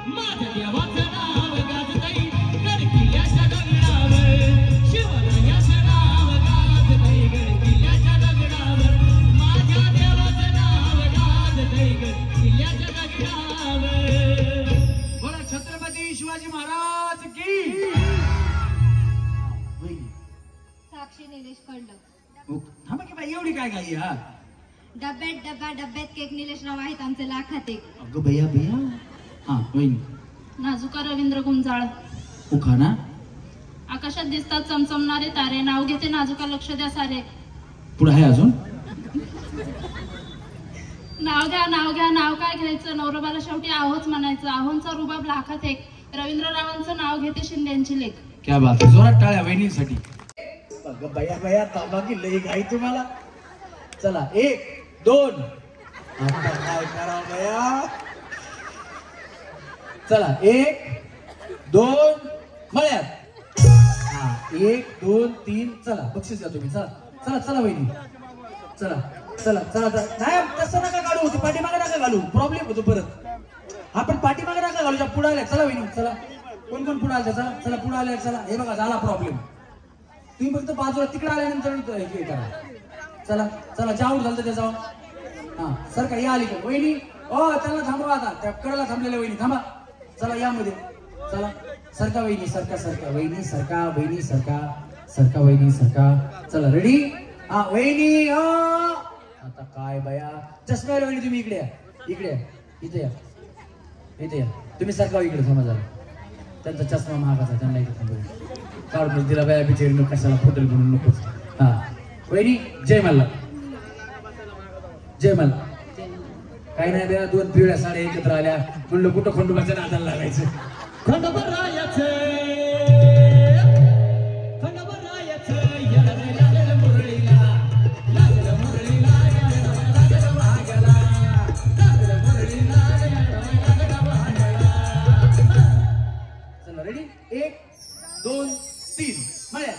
माझ्या देवाचं नाव गाजतंय गड किल्ल्याच्या दगडावर, शिवरायाचं नाव गाजतंय गड किल्ल्याच्या दगडावर, माझ्या देवाचं नाव गाजतंय गड किल्ल्याच्या दगडावर. बोला छत्रपती शिवाजी महाराज की. साक्षी निलेश खंड. थांबा की बाई, एवढी काय गाई? हा डब्यात केक निलेश राव आहेत आमचे लाखात एक. अगं भैया भैया. हा वहिनी. नाजुका रवींद्र गुंजाळ. उखाणा. आकाशात दिसतात चमचमणारे तारे, नाव घेते नाजुका लक्ष द्या सारे. पुढे आहे अजून. नाव घ्या नाव घ्या, नाव काय घ्यायचं, नवरोबाला शेवटी आहोच म्हणायचं, आहोंचा रुबाब लाखात एक, रवींद्ररावांचं नाव घेते शिंद्यांची लेख. क्या बात आहे, जोरात टाळ्या वहिनीसाठी. अगं बया बया, थांबा की लई घाई तुम्हाला. चला 1 2. आता काय करा बया. चला 1 2 मळ्यात. हा 1 2 3. चला बक्षीस घ्या तुम्ही. चला चला चला वहिनी. चला चला चला. नाही तसं नका घालू, ती पाठीमागे नका घालू, प्रॉब्लेम होतो परत. आपण पाठीमागे नका घालू, पुढे आल्या. चला वहिनी चला. कोण कोण पुढे आलं? चला चला पुढे आल्या. चला हे बघा झाला प्रॉब्लेम. तुम्ही फक्त बाजूला तिकडे आल्यानंतर हे करा. चला चला जाऊन झालं ते जाऊन. हा सर का या आली का वहिनी? ओ चला थांबवा, आता त्या कडेला थांबलेल्या वहिनी थांबा. चला यामध्ये चला. सरका वहिनी, सरका सरका वहिनी, सरका वहिनी, सरका सरका वहिनी, सरका. चला रेडी. हा वहिनी. आता काय बया, चष्म्याला वहिनी तुम्ही इकडे या, इकडे या, इथे या, इथे या तुम्ही. सरका इकडे थांबा जरा. त्यांचा चष्मा महागाचा, त्यांना इथे थांबवा. काढून दिला बाया बिचारी, कशाला फोटो म्हणून नकोच. हा वहिनी जय मल्ला. जय मल्ला. काही नाही द्या, 2 पिवळ्या साड्या एकत्र आल्या, म्हणलं कुठं खंडोबाच्या नादाला लागायचं. खंडोबारायाचं लागलं मुरळीला, लागलं मुरळीला, लागलं वाघाला, लागलं मुरळीला, लागलं वाघाला. चला रेडी. 1 2 3 मळ्या.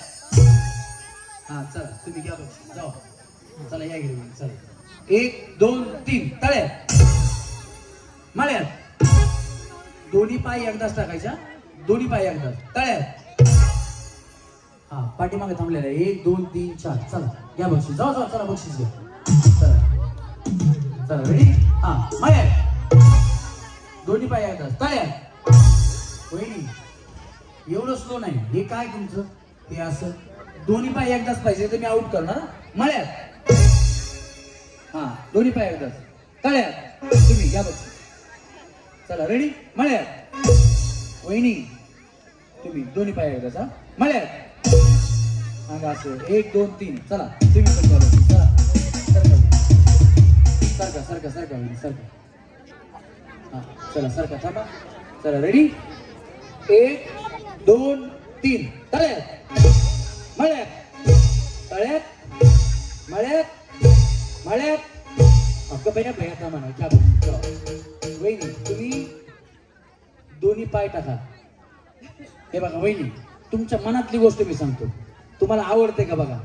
हा चला तुम्ही घ्या बघ जाऊ. चला या गेली. चला 1 2 3 तळ्या मळ्यात. दोन्ही पाय एकदाच टाकायच्या, दोन्ही पाय एकदाच तळ्यात. हा पाठीमागे थांबलेला 1 2 3 4. चला या बक्षीस. जाऊ जाऊ चला बक्षीस घ्या. चला चला रेडी हा मळ्यात दोन्ही पाय एकदाच तळ्यात वहिनी एवढं स्लो नाही हे काय तुमचं हे असं दोन्ही पाय एकदाच पाहिजे तर मी आउट करणार मळ्यात हा दोन्ही पाय एकदाच तळ्यात तुम्ही घ्या बघ चला रेडी मळ्यात वहिनी तुम्ही दोन्ही पाय एकदाच हा मळ्यात सांगा असं 1 2 3 चला तुम्ही पण घ्या बघ चला सारखा सारखा सारखा वहिनी सारखा हा चला सारखा थांबा चला रेडी 1 2 3 तळ्यात मळ्यात तळ्यात मळ्यात मळ्यात अक्का भैया भैया थांबा ना क्या बोल वहिनी तुम्ही दोन्ही पाय टाका हे बघा वहिनी तुमच्या मनातली गोष्ट मी सांगतो तुम्हाला आवडते का बघा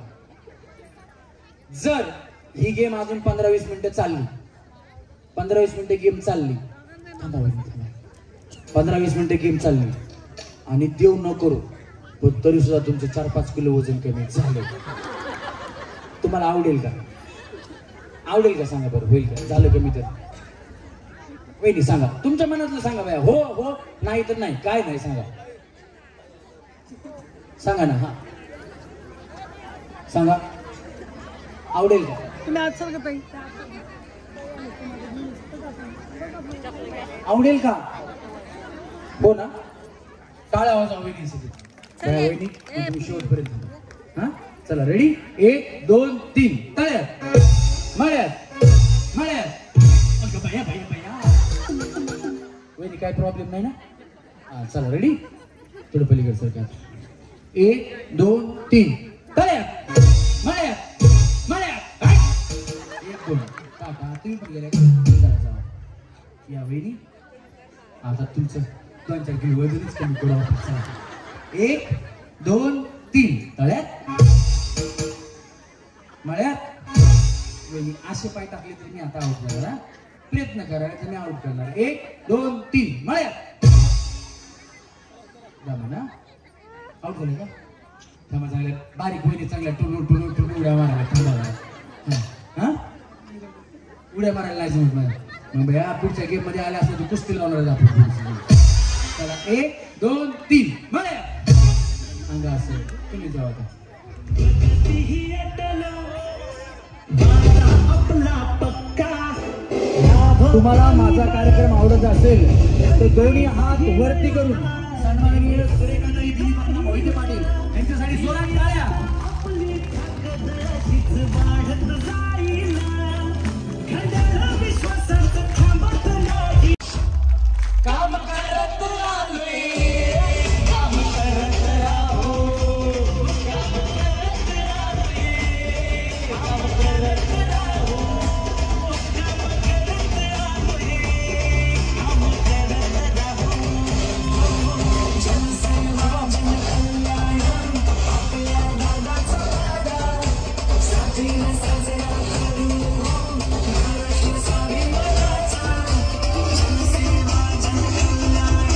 जर ही गेम अजून 15-20 मिनिटं चालली 15-20 मिनिटं गेम चालली थांबा वहिनी थांबा 15-20 मिनिटं गेम चालली आणि देव न करू पण तरी सुद्धा तुमचं 4-5 किलो वजन कमी झालं तुम्हाला आवडेल का सांगा बरं होईल का झालं कमी तर वहिनी सांगा तुमच्या मनातलं सांगा बाया हो हो नाही तर नाही काय नाही सांगा ना हा सांगा आवडेल का आवडेल का हो ना टाळ्या आवाज वहिनी तुम्ही शेवटपर्यंत हा चला रेडी 1 2 3 तळ्यात मळ्यात मळ्यात भैया भैया भैया वहिनी काय प्रॉब्लेम नाही ना हा चला रेडी थोडं पलीकडे सरकार 1 2 3 तळ्यात मळ्यात मळ्यात 1 2 काका तुम्ही पण गेल्या या वहिनी आता तुमचं 2-4 किलो वजनच कमी करू 1 2 3 तळ्यात मळ्यात वहिनी असे पाय टाकले तरी मी आता आउट करणार प्रयत्न करायचा मी आउट करणार 1 2 3 मळ्यात ना आउट झाले का थांबा चांगल्या बारीक वहिनी चांगल्या टुलू टुलू टुलू उड्या मारायला थांबा हा उड्या मारायला लायचं मला मग भैया पुढच्या गेम मध्ये आल्या असं तू कुस्ती लावणार आपण चला 1 2 3 मळ्यात अंगा असं तुम्ही जाऊ आता तुम्हाला माझा कार्यक्रम आवडत असेल तर दोन्ही हात वरती करून सन्माननीय सुरेखाताई दिलीप मोहिते पाटील यांच्यासाठी जोरात टाळ्या काम करत राहलोय काम करत राहो काम करत राहलोय काम करत राहो काम करत राहलोय काम करत राहो जनसेवा जनकल्याण आपल्या दादाचा दादा साथीने साजरा करू महाराष्ट्र स्वाभिमानाचा जनसेवा जनकल्याण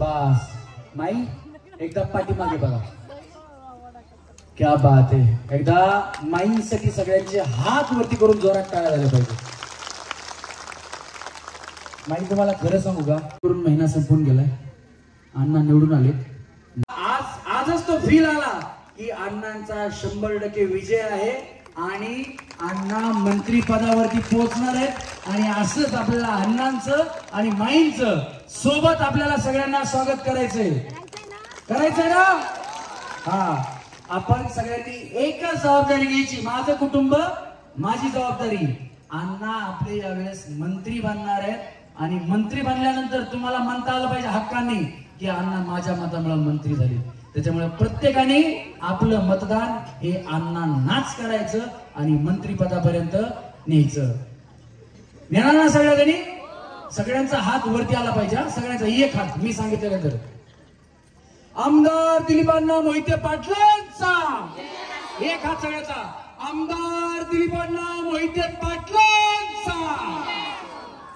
बस माई एकदा पाठीमागे बघा. क्या बात आहे. एकदा माईसाठी सगळ्यांचे हात वरती करून जोरात टाळ्या झाल्या पाहिजे. माई तुम्हाला खरं सांगू का, करून महिना संपून गेलाय, अण्णा निवडून आले. आजच तो फील आला की अण्णांचा 100% विजय आहे आणि अण्णा मंत्री पदावरती पोहोचणार आहेत. आणि असंच आपल्याला अण्णांचं आणि माईंचं सोबत आपल्याला सगळ्यांना स्वागत करायचंय ना. हा, आपण सगळ्यांनी एकच जबाबदारी घ्यायची. माझं कुटुंब माझी जबाबदारी. अण्णा आपले यावेळेस मंत्री बनणार आहेत आणि मंत्री बनल्यानंतर तुम्हाला म्हणता आलं पाहिजे हक्काने की अण्णा माझ्या मतामुळे मंत्री झाले. त्याच्यामुळे प्रत्येकाने आपलं मतदान हे अण्णांनाच करायचं आणि मंत्रीपदापर्यंत न्यायचं. नेणार ना सगळ्यांनी? सगळ्यांचा हात वरती आला पाहिजे. सगळ्यांचा एक हात मी सांगितल्यानंतर. आमदार दिलीपांना मोहिते पाटलांचा एक हात सगळ्याचा. आमदार दिलीपांना मोहिते पाटलांचा.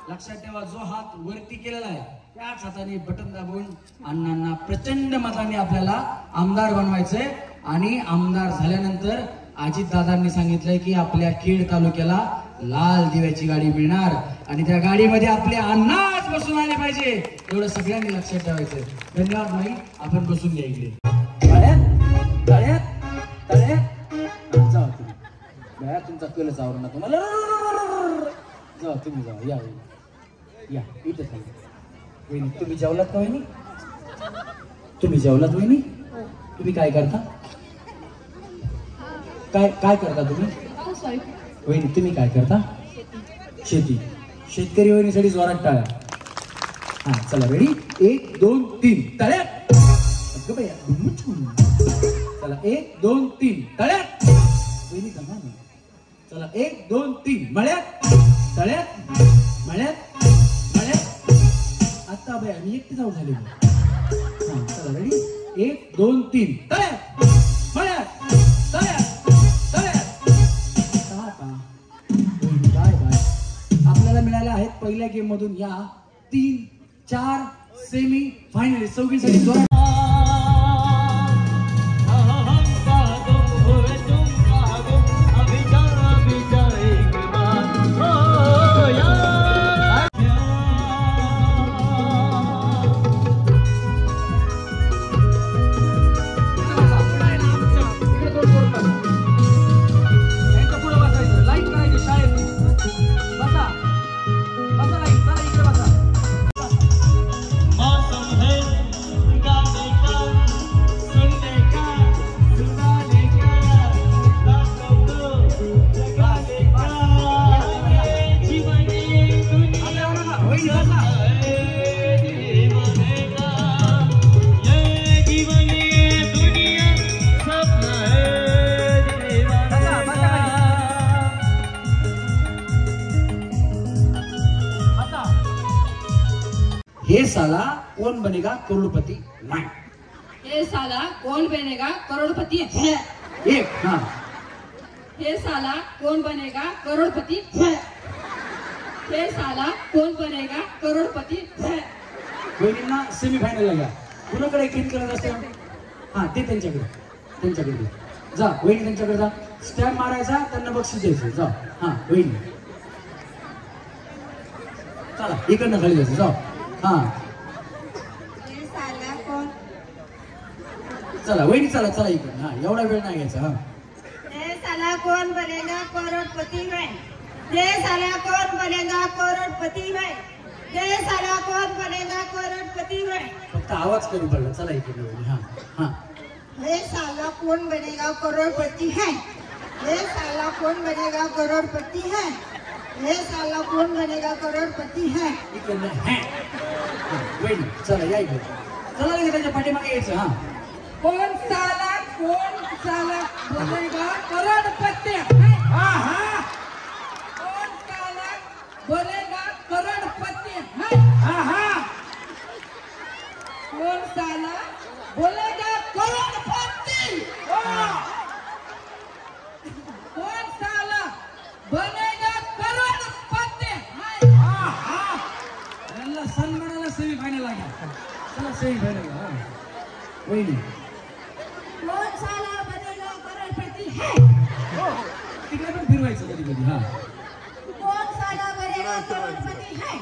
लक्षात ठेवा, जो हात वरती केलेला आहे त्याच हाताने बटन दाबून अण्णांना प्रचंड मताने आपल्याला आमदार बनवायचंय. आणि आमदार झाल्यानंतर अजितदादांनी सांगितलंय की आपल्या खेड तालुक्याला लाल दिव्याची गाडी मिळणार आणि त्या गाडीमध्ये आपले अण्णाच बसून आले पाहिजे. एवढं सगळ्यांनी लक्षात ठेवायचंय. धन्यवाद माई. आपण बसून घ्या इकडे. तळ्यात तळ्यात तळ्यात जावा तुम्ही. तुमचा कलच आवडणार तुम्हाला. जावा तुम्ही, जावा. या या इथं खाली. वहिनी तुम्ही जेवलात का? वहिनी तुम्ही जेवलात? वहिनी तुम्ही काय करता? काय करता तुम्ही? वहिनी तुम्ही काय करता? शेती. शेतकरी वहिनीसाठी जोरात टाळ्या. हा चला रेडी. 1 2 3 तळ्यात. चला 1 2 3 तळ्यात. वहिनी जमा ना. चला 1 2 3 मळ्यात तळ्यात मळ्यात मळ्यात. आता बाई आम्ही एकटी जाऊ झाले. हा चला रेडी. 1 2 3 तळ्यात मळ्यात तळ्यात तळ्यात. Bye bye. आपल्याला मिळाले आहेत पहिल्या गेम मधून या 3 4 सेमी फायनल. 26 साठी जोरात. हे साला कौन बनेगा करोड़पति नहीं. ये साला कौन बनेगा करोड़पति है. एक. हाँ. ये साला कौन बनेगा करोड़पति है. ये साला कौन बनेगा करोड़पति है. वहिनींना सेमीफायनल ला घ्या. कुणाकडे क्लिक करत असते? हा ते त्यांच्याकडे जा. वहिनी त्यांच्याकडे जा. स्टॅम्प मारायचा, त्यांना बक्षीस द्यायचं. जा. हा वहिनी चला इकडनं खाली जायचं. जा. हा चला वहिनी चला चला इकडे. हा एवढा वेळ नाही घ्यायचा. हा ये साला कौन बनेगा करोड़पति है. ये साला कौन बनेगा करोड़पति है. ये साला कौन बनेगा करोड़पति है. फक्त आवाज कमी पडला. चला इकडे वहिनी. हा हा. ये साला कौन बनेगा करोड़पति है. ये साला कौन बनेगा करोड़पति है. ये साला कौन बनेगा करोड़पति है. इकडनं है. वहिनी चला या इकडे. चला लगेच त्याच्या पाठीमागे यायचं. हा कौन साला बनेगा करोड़पति है. हा हा. कौन साला बनेगा करोड़पति है. हा हा. कौन साला बोलेगा करोड़पति. कौन साला बनेगा करोड़पति है. हा हा. यांना सन्मानाला सेमीफायनल लागला. चला सही बनेगा हाँ वहिनी कौन साला बनेगा करोड़पति है तिकडे पण फिरवायचं कधी कधी हा कौन साला बनेगा करोड़पति है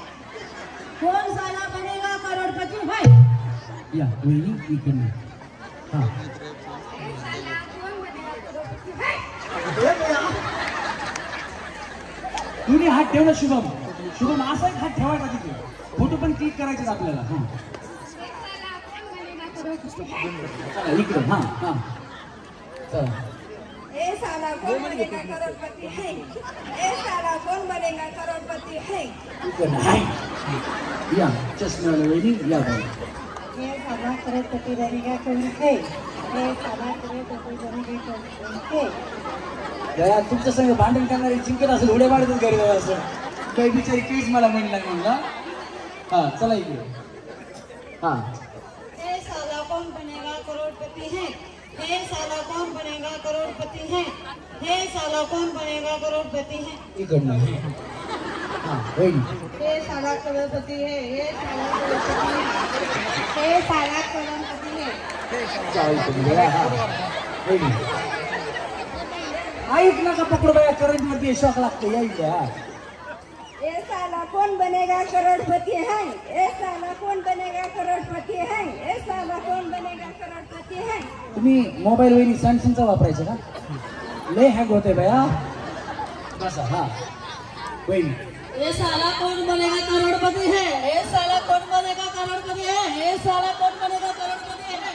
कौन साला बनेगा करोड़पति है या वहिनी इकडे हा तुम्ही हात ठेवला शुभम शुभम असा एक हात ठेवायचा तिथे फोटो पण क्लिक करायचे आपल्याला हा चला इकडे हा हा चला ए साला कौन बनेगा करोड़पति है ए साला कौन बनेगा करोड़पति है इकडे हाय या चष्म्यावाला वहिनी या बाई ए साला करोड़पति बनेगा कौन है ए साला करोड़पति बनेगा कौन है दया तुमच्या संग भांडण करणारी जिंकत असेल उड्या मारतच घरी जाऊ असं काही बिचारी केस मला म्हणलाय म्हणला हा चला इकडे हा ए साला कौन बनेगा करोड़पति है ए साला कौन बनेगा करोड़पति है ए साला कौन बनेगा करोड़पति है इकडनं हा वहिनी ए साला करोड़पति है ए साला करोड़पति है ए साला करोड़पति है जाऊ इकडे दया हा वहिनी ऐक नका पकडू बाया करंट वरती शॉक लागतो या इकडे हा ए साला कौन बनेगा करोड़पति है ए साला कौन बनेगा करोड़पति है ए साला कौन बनेगा करोड़पति है तुम्ही मोबाईल वहिनी सॅमसंगचा वापरायचा का लय हॅक होते बाया बसा हा वहिनी ए साला कौन बनेगा करोड़पति है ए साला कौन बनेगा करोड़पति है ए साला कौन बनेगा करोड़पति है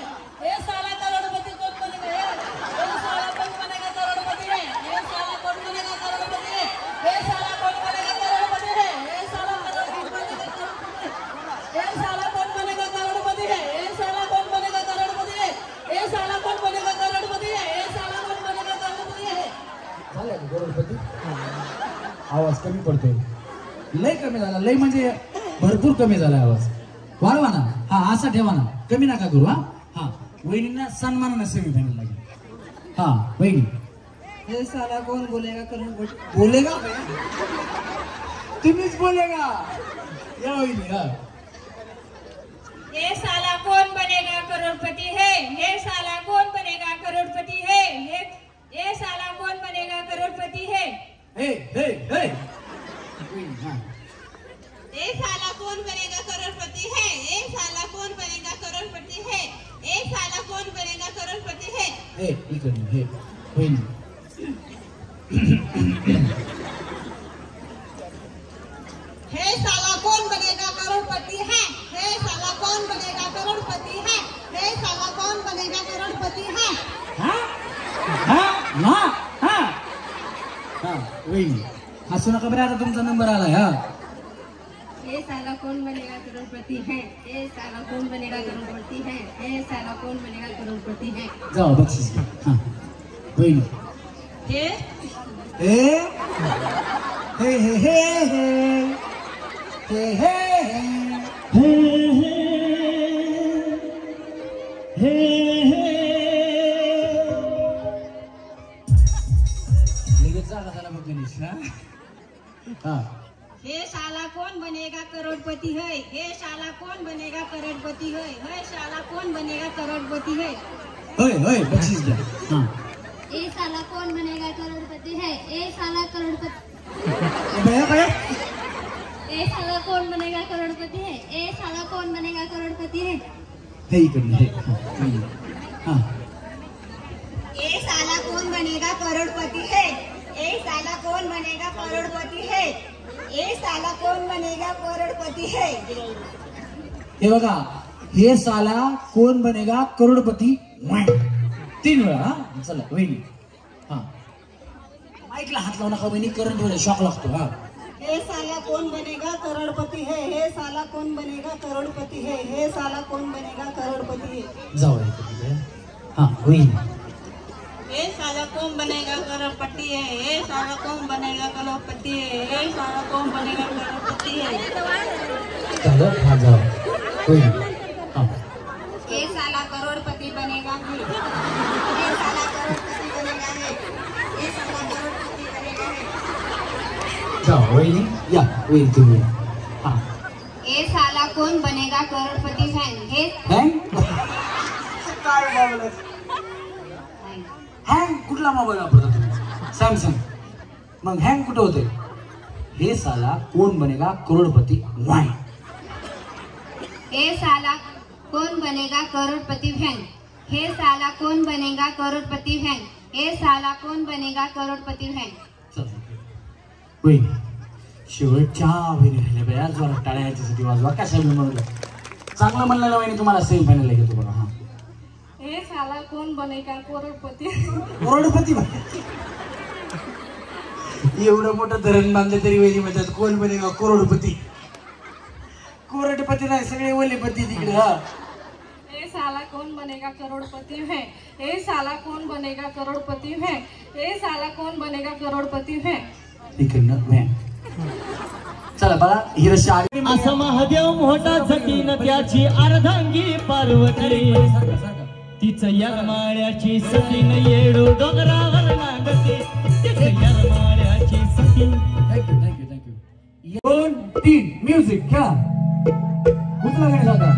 ए साला करोड़पति कौन बनेगा ए साला कौन बनेगा करोड़पति है ए साला कौन बनेगा करोड़पति है ए साला कौन बनेगा करोड़पति है ए साला कौन बनेगा करोड़पति है ए साला कौन बनेगा करोड़पति है ए साला कौन बनेगा करोड़पति है ए साला कौन बनेगा करोड़पति है झालं का करोडपती आवाज कमी पडतोय लय कमी झाला लय म्हणजे भरपूर कमी झाला आवाज वाढवा ना हा असा ठेवा ना कमी नका करू हा हा वहिनींना सन्मानाने सेमीफायनल लागेल हा वहिनी ए साला कौन बोलेगा करोड़पति बोलेगा तुम्हीच बोलेगा या वहिनी हा ये साला कौन बनेगा करोड़पति है ये साला कौन बनेगा करोड़पति है ये साला कौन बनेगा करोड़पति है हे हे हे ए साला कौन बनेगा करोड़पति है ए साला कौन बनेगा करोड़पति है ए साला कौन बनेगा करोड़पति है हे इकडे हे वहिनी हे साला कौन बनेगा करोड़पति है हे साला कौन बनेगा करोड़पति है हे साला कौन बनेगा करोड़पति है हा हा हा हा हा वहिनी हसू नका बरं आता तुमचा नंबर आलाय हा ए साला कौन बनेगा करोड़पति है ए साला कौन बनेगा करोड़पति है ए साला कौन बनेगा करोड़पति है जाओ बक्षीस घ्या हा वहिनी हे हे हे हे हे हे हे हे हे लगेच जागा झाला मग गणेश हा हे साला कौन बनेगा करोड़पति है हे साला कौन बनेगा करोड़पति है हे साला कौन बनेगा करोड़पति है होय होय बक्षीस घ्या हा ए साला कौन बनेगा करोड़पति है ए साला करोड़पति बया बया ए साला कौन बनेगा करोड़पति है ए साला कौन बनेगा करोड़पति है हे इकडे हे हा ए साला कौन बनेगा करोड़पति है ए साला कौन बनेगा करोड़पति है ए साला कौन बनेगा करोड़पति है हे बघा हे साला कोण बनेगा करोडपती 3 वेळा हा चला वहिनी हा माईकला हात लावू नका वहिनी करंट वर शॉक लागतो हा हे साला कौन बनेगा करोड़पति है हे साला कौन बनेगा करोड़पति है हे साला कौन बनेगा करोड़पति है जाऊ इकडे हा वहिनी ए साला कौन बनेगा करोड़पति है ए साला कौन बनेगा करोड़पति है ए साला कौन बनेगा करोड़पति है झालं हा जाऊ वहिनी हा ए साला करोड़पति बनेगा है ए साला करोड़पति बनेगा है ए साला करोड़पति बनेगा है जाऊ वहिनी या वहिनी तुम्ही हा ए साला साला कौन बनेगा करोड़पति फैन हे काय बोलत हँग कुठला मोबाईल वापरता तुम्ही सॅमसंग मग हँग कुठं होते हे साला कोण बनेगा करोड़पति वाई हे साला कौन बनेगा करोड़पति फैन हे साला कौन बनेगा करोड़पति फैन हे साला कौन बनेगा करोड़पति फैन वहिनी शेवटच्या वहिनी राहिल्या बया जरा टाळ्या ह्याच्यासाठी वाजवा कशा मी म्हणलं चांगलं म्हणलेलं वहिनी तुम्हाला सेम फायनल घेतो बघा हा हे साला कौन बनेगा करोड़पति करोड़पति एवढं मोठं धरण बांधलं तरी वहिनी म्हणतात कोण बनेगा करोड़पति करोड़पति नाही सगळे ओलेपती तिकडे हा हे साला कौन बनेगा करोड़पति है हे साला कौन बनेगा करोड़पति है हे साला कौन बनेगा करोड़पति है इकडनं व्हॅन चला बघा ही रशी आली असा महादेव मोठा जतीन त्याची अर्धांगी पार्वती तिचं यरमाळ्याची सतीन येडो डोंगरावर नागती तिचं यरमाळ्याची सतीन थँक्यू थँक्यू थँक्यू 2 3 म्युझिक घ्या कुठला गाणी जाता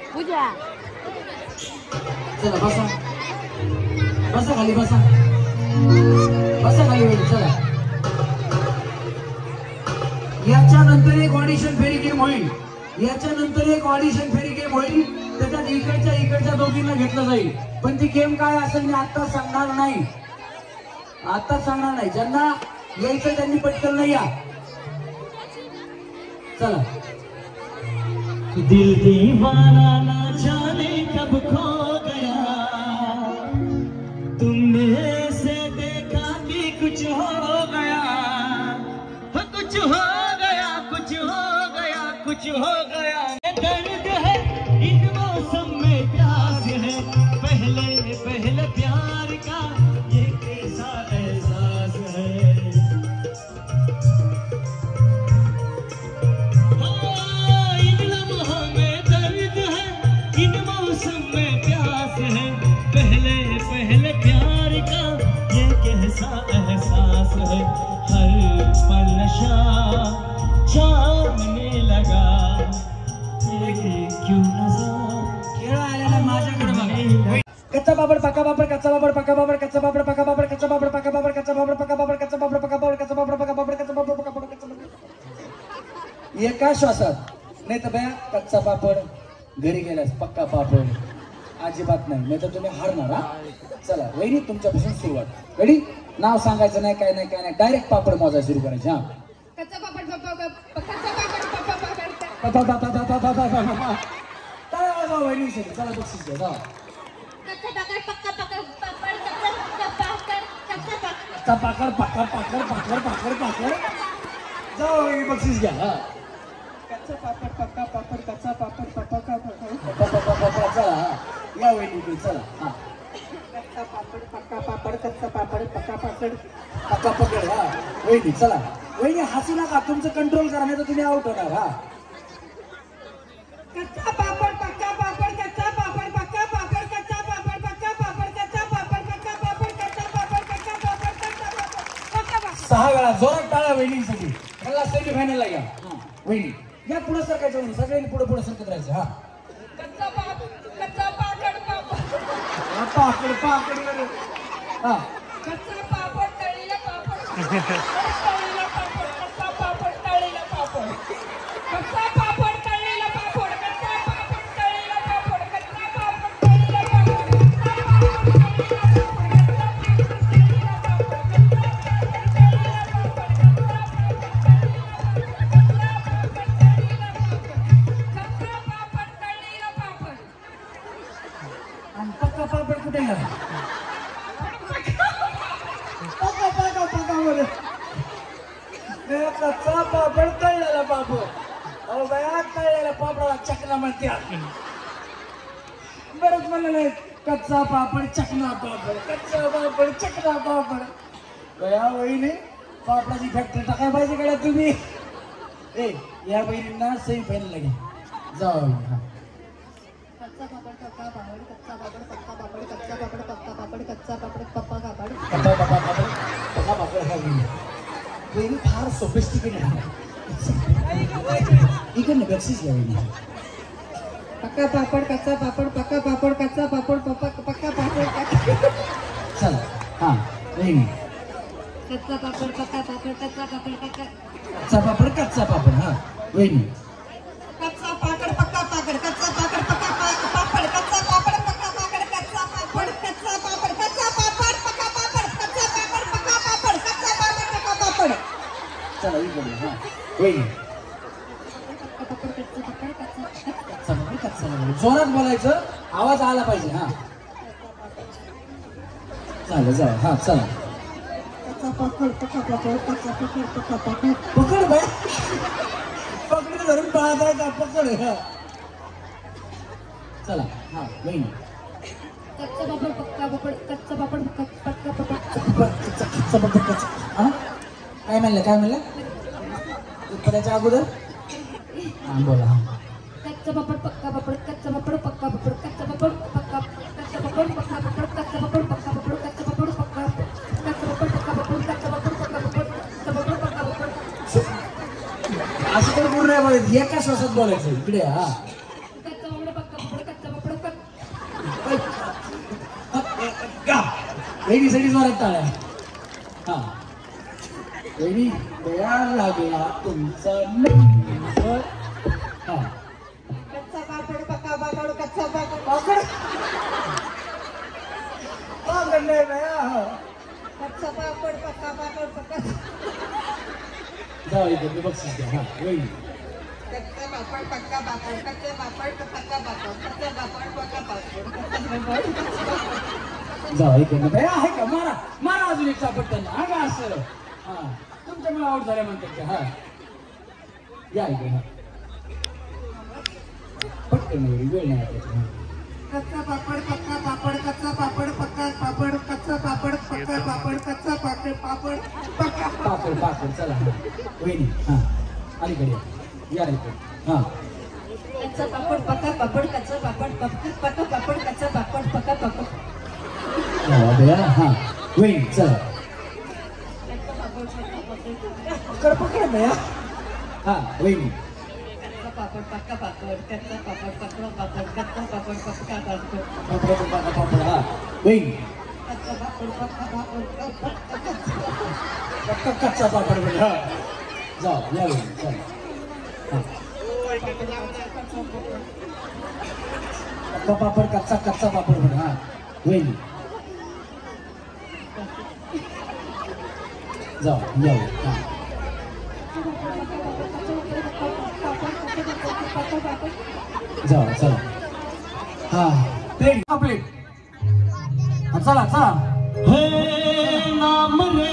चला चला बसा बसा खाली बसा बसा खाली वेळ चला याच्यानंतर एक ऑडिशन फेरी गेम होईल याच्यानंतर एक ऑडिशन फेरी गेम होईल त्याच्यात इकडच्या दोघींना घेतलं जाईल पण ती गेम काय असेल मी आता सांगणार नाही ज्यांना यायचं त्यांनी पटकन नाही या चला दिल दीवाना ना जाने कब खो गया तुमने से देखा कि कुछ हो गया कुछ हो गया कुछ हो गया कुछ हो गया दर्द है इन मौसम में प्यास है पहले पहले प्यार का ये कैसा एहसास है चाहने लगा क्यों नजर आलेला माझ्याकडे बघा. कच्चा पापड पक्का पापड कच्चा पापड पक्का पापड कच्चा पापड पक्का पापड कच्चा पापड पक्का पापड कच्चा पापड पक्का पापड कच्चा पापड पक्का पापड कच्चा पापड पक्का पापड कच्चा पापड पक्का पापड कच्चा पापड. एका श्वासात. नाही तर बया कच्चा पापड घरी गेल्यास पक्का पापड अजिबात नाही तर तुम्ही हारणार. हा चला वहिनी तुमच्यापासून सुरुवात. रेडी? नाव सांगायचं नाही काय नाही डायरेक्ट पापड मोजायला सुरू करायचे. हा कच्चा पापड कच्चा पापड वहिनी चला बक्षीस घ्या. कच्चा पाकड पाकड जाऊ वहिनी बक्षीस घ्या. हा कच्चा पापड पक्का पापड कच्चा पापड पक्का चला या वहिनी चला. हा कच्चा पापड पक्का पापड कच्चा पापड पक्का पापड पक्का पकड. हा वहिनी चला. वहिनी हसू नका तुमचं कंट्रोल करा नाही तर तुम्ही आउट होणार. हा कच्चा पापड पक्का पापड कच्चा पापड पक्का पापड कच्चा पापड पक्का पापड कच्चा पापड पक्का पापड कच्चा पापड पक्का पापड कच्चा पापड पक्का पापड. 6 वेळा जोरात टाळा वहिनीसाठी. त्याला सेमी फायनलला घ्या. वहिनी या पुढे सरकायचं वहिनी सगळ्यांनी पुढे सरकत राहायचं. हा कच्चा पापड पाकड हा कच्चा पापड तळलेला पापड तळलेला पापड कच्चा पापड तळलेला पापड कच्चा पापड तळलेला पापड कच्चा पापड तळलेला पापड कच्चा पापड तळलेला पापड पक्का पापड कुठे गेला? कच्चा पापड तळलेला पापड. अहो बया तळलेला पापडाला चकना म्हणते. बरंच म्हणलं नाही कच्चा पापड चकना पापड कच्चा पापड चकना पापड. बया वहिनी पापडाची फॅक्टरी टाकाय पाहिजे कडे तुम्ही. ए या बहिणींना सेमी फायनल घ्या. जाऊ वहिनी. कच्चा पापड पक्का पापड कच्चा पापड पक्का पापड कच्चा पापड पक्का पापड कच्चा पापड पप्पा पापड पक्का पापड हा वहिनी फार सोफिस्टिकेट आहे. इकडनं बक्षीस घ्या वहिनी. पक्का पापड कच्चा पापड पक्का पापड कच्चा पापड पक्का पापड. चला हा वहिनी. कच्चा पापड पक्का पापड कच्चा पापड पक्का कच्चा पापड कच्चा पापड. हा वहिनी. कच्चा पापड पक्का पापड कच्चा पापड पक्का पापड कच्चा पापड पक्का पापड कच्चा पापड कच्चा पापड कच्चा पापड पक्का पापड कच्चा पापड पक्का पापड कच्चा पापड पक्का पापड. चला इकडे. हा वहिनी. जोरात बोलायचं आवाज आला पाहिजे. हा चालेल हा चला. कच्चा पापड पक्का पापड कच्चा पापड पक्का पापड पकड बाय पकड धरून पाहत आहे का पकड. हा चला हा वहिनी. कच्चा पापड पक्का पापड कच्चा पापड पक्का पापड. हा काय म्हणलं उत्तराच्या अगोदर हा बोला. हा कच्चा पापड पक्का पापड कच्चा पापड पक्का पापड कच्चा पापड पक्का कच्चा पापड पक्का पापड कच्चा पापड पक्का पापड कच्चा पापड पक्का कच्चा पापड पक्का पापड कच्चा पापड पक्का पापड कच्चा पापड पक्का पापड. असं तर पूर्ण नाही बोलायचं एका श्वासात बोलायचं. इकडे. हा कच्चा पापड पक्का पापड कच्चा पापड का वहिनीसाठी जोरात टाळ्या. हा वहिनी तयार लागला तुमचा नंबर. हा कच्चा पापड पक्का पापड कच्चा पापड पापड पापड नाही बाया. कच्चा पापड पक्का पापड पक्का जाऊ इकडे बक्षीस द्या. हा वहिनी. कच्चा पापड पक्का पापड कच्चा पापड पक्का पापड कच्चा पापड पक्का पापड कच्चा पापड. जाऊ इकडे बाया आहे का? मारा अजून एक चापट त्यांना. हा का असं. हा तुमच्यामुळे आउट झाल्या म्हणतात. हा या इकडे. हा पटकन वेळ नाही आपल्याला. कच्चा पापड पक्का पापड कच्चा पापड पक्का पापड कच्चा पापड पक्का पापड कच्चा पापड पापड पक्का पापड. चला वहिनी. हा अलीकडे या इकडे. हा कच्चा पापड पक्का पापड कच्चा पापड पक्का पापड कच्चा पापड पक्का पापड. हा वहिनी चला. पकड भैया हा वहिनी पापड पक्का पापड कच्चा पापड पक्का पापड कच्चा पापड पक्का पापड पापड हा वहिनी कच्चा पापड पक्का पापड कच्चा पापड बघ हा जाऊ या वहिनी चल पक्का पापड कच्चा पापड बघ हा वहिनी जाऊ या हा जाऊ चला हा प्लेट चला चला हे नाम रे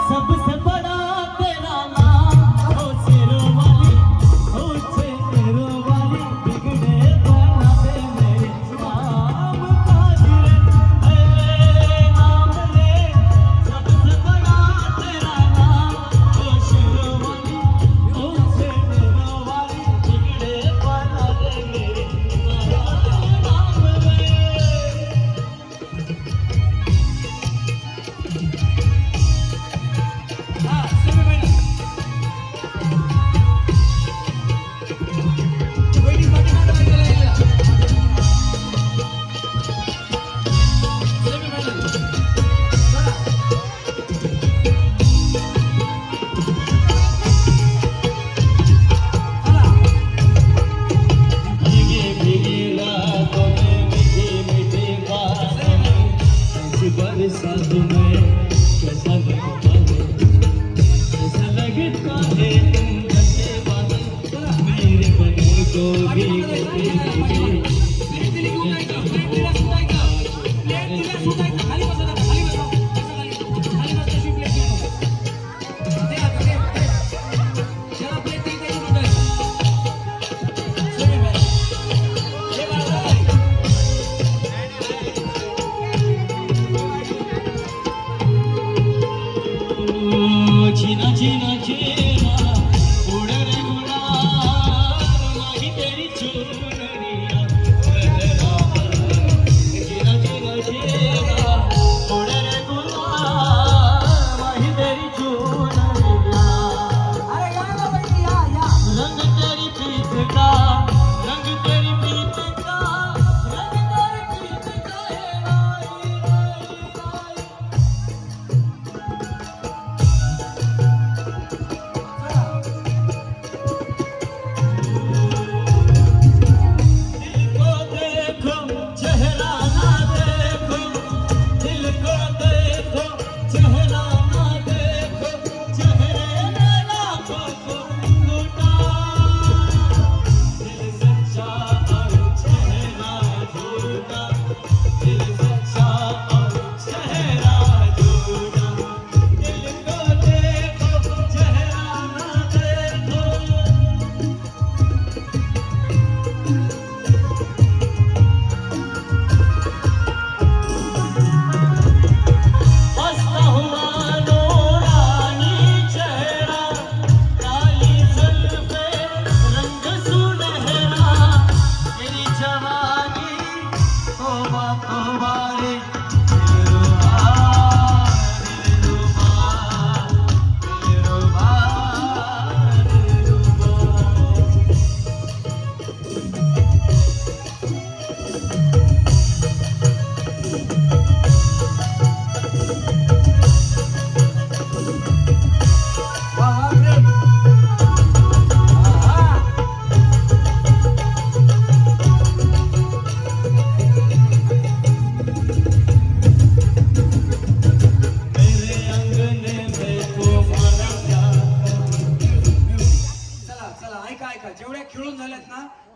सबसे बड़ा तेरा नाम हो शेरों वाली हो शेरों वाली बिगड़े बना दे मेरे नाम काजरे हे नाम रे सबसे बड़ा तेरा नाम हो शेरों वाली हो शेरों वाली बिगड़े बना दे मेरे नाम रे जीना जीना जीना उड़ रे गुलाल माही तेरी चुनरिया जीना जीना जीना उड़ रे गुलाल माही तेरी चुनरिया अरे गाना भैया रंग तेरी प्रीत का रंग तेरी प्रीत का रंग तेरी प्रीत का है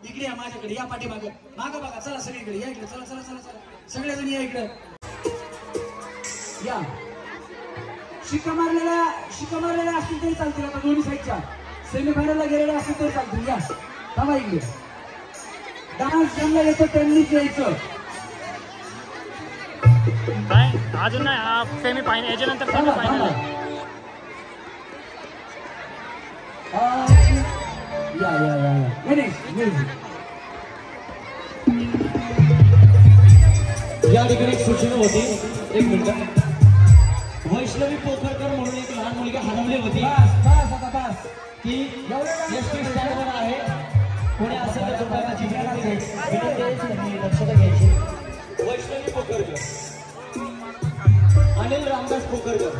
इकडे या माझ्याकडे या पाठीमागे मागं बघा चला सगळीकडे या इकडे चला चला चला चला सगळेजण या इकडे या शिक्का मारलेल्या असतील तरी चालतील आता दोन्ही साईडच्या सेमीफायनलला गेलेल्या असतील तरी चालतील या थांबा इकडे डान्स ज्यांना येतो त्यांनीच यायचं काय अजून नाही सेमीफायनल याच्यानंतर सेमीफायनल आहे या या या म्युझिक या ठिकाणी एक सूचना होती एक मिनिट वैष्णवी पोखरकर म्हणून एक लहान मुलगी हरवली होती शाबास ती एसटी स्टँडवर आहे. कोणी असेल तर दुकानाची विनंती दक्षता घ्यायची. वैष्णवी पोकरकर, अनिल रामदास पोकरकर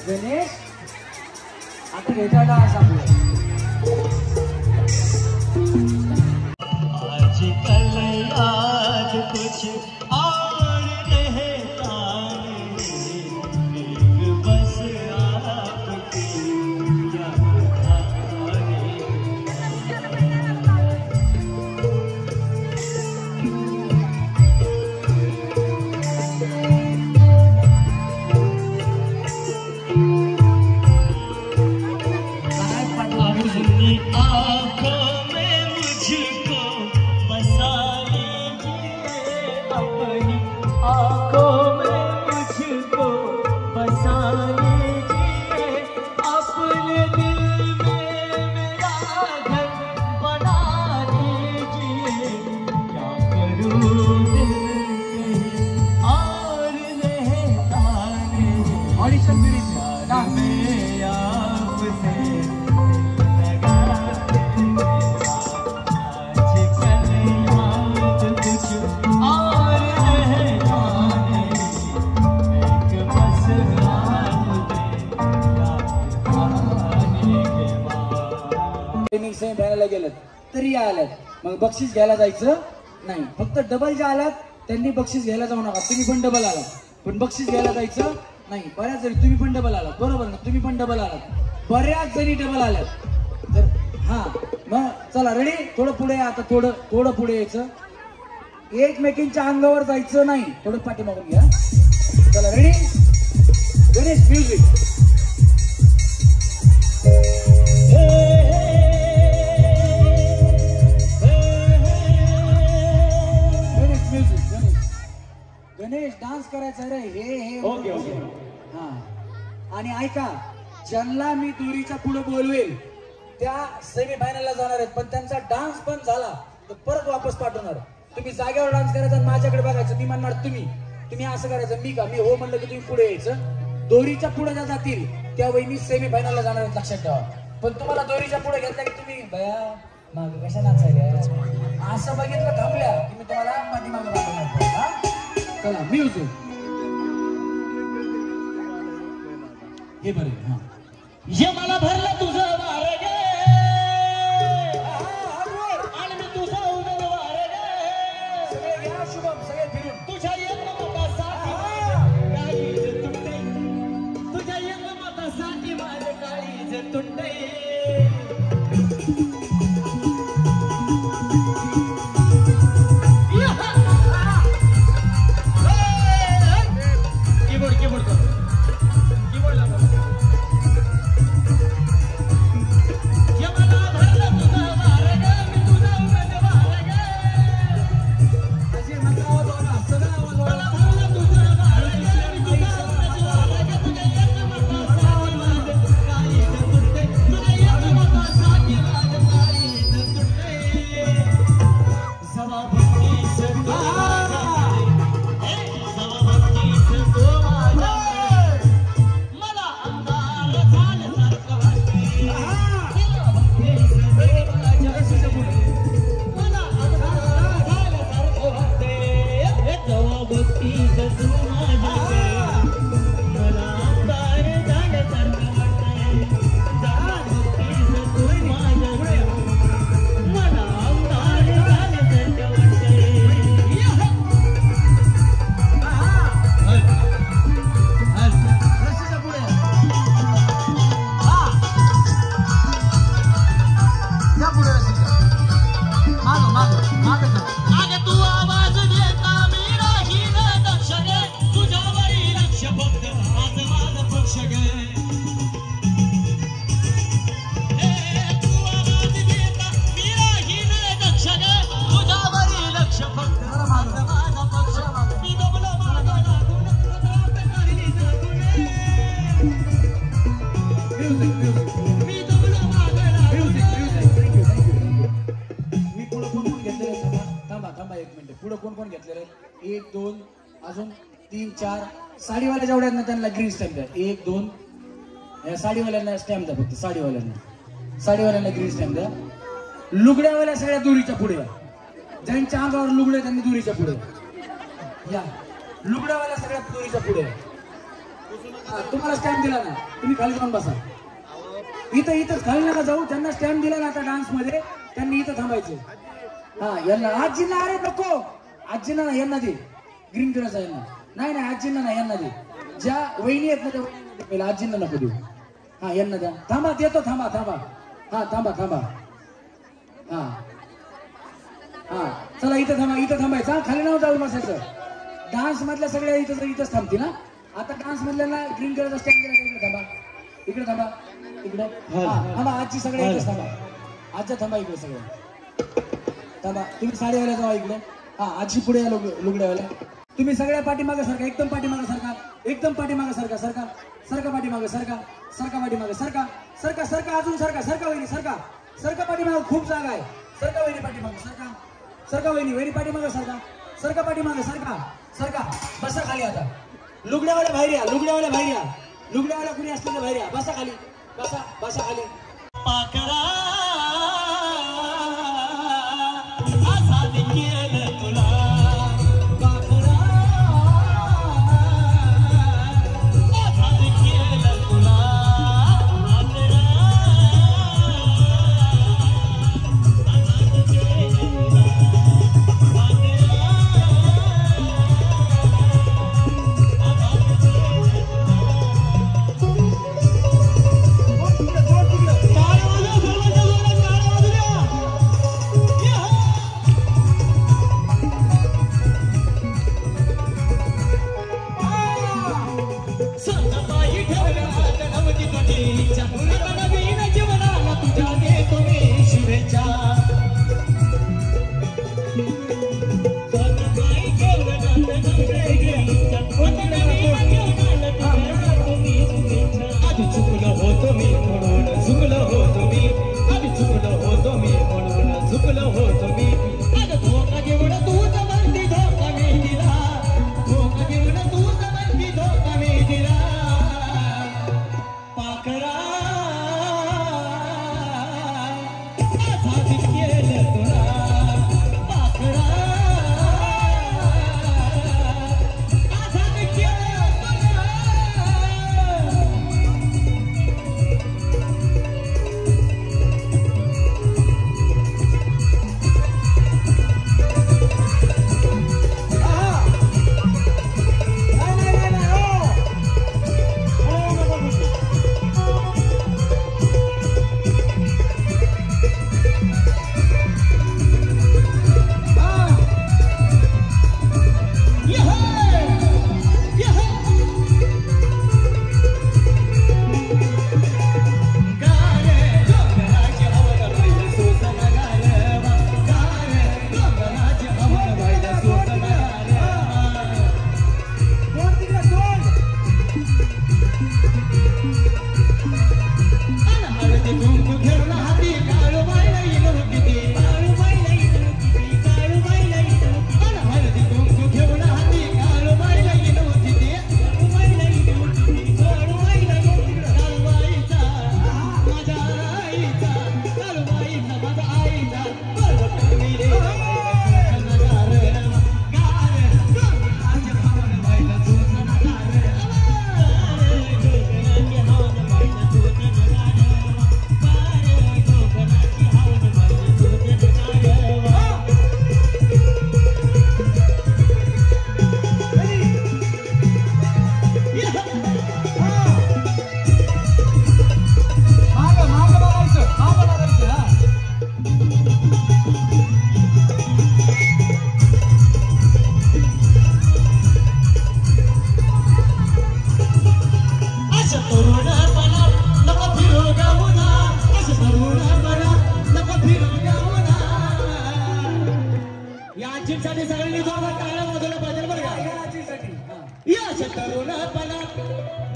गणेश आता घ्यायचा डान्स आपला. आजकल याद कुछ और रहता नहीं, बस आपकी याद आने. अपनी आँखों में मुझको बसा लीजिए, अपनी आँखों में मुझको बसा लीजिए, अपने दिल में मेरा घर बना लीजिए. क्या करूँ दिल कहीं और रहता नहीं, ऑडिशन में आपसे सेमीफायनलला गेलं तरी आल्यात, मग बक्षीस घ्यायला जायचं नाही. फक्त डबल जे आलात त्यांनी बक्षीस घ्यायला जाऊ नका. तुम्ही पण डबल आलात पण बक्षीस घ्यायला जायचं नाही. बऱ्याच जणी तुम्ही पण डबल आलात, बरोबर ना? तुम्ही पण डबल आलात, बऱ्याच जणी डबल आल्यात. तर हा मग चला रेडी. थोडं पुढे आता, थोडं पुढे यायचं. एकमेकींच्या अंगावर जायचं नाही, थोडं पाठीमागून घ्या. चला ready. Ganesh music. Ganesh dance करायचा रे. हे ओके ओके. हा आणि ऐका, ज्यांना मी दोरीच्या पुढे बोलवेल त्या सेमीफायनलला जाणार आहेत, पण त्यांचा डान्स पण झाला तर परत वापस पाठवणार. तुम्ही जागेवर डान्स करायचा आणि माझ्याकडे बघायचं. मी म्हणणार तुम्ही असं करायचं. मी हो म्हणलं की तुम्ही पुढे यायचं. दोरीच्या पुढे ज्या जातील त्या वहिनी सेमीफायनलला जाणार आहेत, लक्षात ठेवा. पण तुम्हाला दोरीच्या पुढे घेतल्या की तुम्ही बया माग कशा नाचायला असं बघितलं थांबल्या की मी तुम्हाला पाठीमागे पाठवणार. चला म्युझिक. हे बरे. हा ये मला भरलं तुझं वार गे आणि मी तुझं उदर वार गे. सगळे घ्या शुभम, सगळे फिरून. तुझ्या यंगमतासाठी काळीज तुटते, तुझ्या यंगमतासाठी माझं काळीज तुटते. कीबोर्ड आगे तू आवाज देता मी राहील दक्षिणे. 1 2 अजून 3 4 साडीवाल्या जेवढ्या आहेत ना त्यांना ग्रीन स्टॅम्प द्या. 1 2 या साडीवाल्यांना स्टॅम्प द्या फक्त. साडीवाल्यांना ग्रीन स्टॅम्प द्या. लुगड्यावाल्या सगळ्या दुरीच्या पुढे या. ज्यांच्या अंगावर लुगडे त्यांनी दुरीच्या पुढे या. लुगड्यावाल्या सगळ्या दुरीच्या पुढे तुम्हाला स्टॅम्प दिला ना तुम्ही खाली जाऊन बसा. इथंच खाली नका जाऊ. त्यांना स्टॅम्प दिला ना आता डान्स मध्ये त्यांनी इथं थांबायचं. हा यांना आजींना अरे नको आजींना ना यांना दे ग्रीन कलरचा यांना नाही आजींना ना यांना दे. ज्या वहिनी आहेत ना त्या पहिला आजींना नको देऊ. हा यांना द्या. थांबा देतो. थांबा हा थांबा हा चला इथं थांबायचं. खाली नाव जाऊन बसायचं. डान्स मधल्या सगळ्या इथंच थांबतील ना. आता डान्स मधल्याला ग्रीन कलरचा स्टॅम्प दिला. इकडे थांबा थांबा आजी सगळ्या इथेच थांबा. आजच्या थांबा इकडे सगळ्या थांबा. तुम्ही साडीवाल्या जावा इकडे. हा आजी पुढे या लुगड्यावाल्या. तुम्ही सगळ्या पाठीमागे सारखा एकदम पाठीमागे सारखा पाठीमागे सरका अजून सरका वहिनी सरका पाठीमागे खूप जागा आहे. सरका वहिनी पाठीमागे सरका वहिनी पाठीमागे सरका पाठीमागे सरका बसा खाली. आता लुगड्यावाल्या बाहेर या. लुगड्यावाल्या कुणी असलेल्या बाहेर या. बसा खाली बसा खाली. पाकरा आझाद केलं तुला. पाकरा आझाद केलं तुला.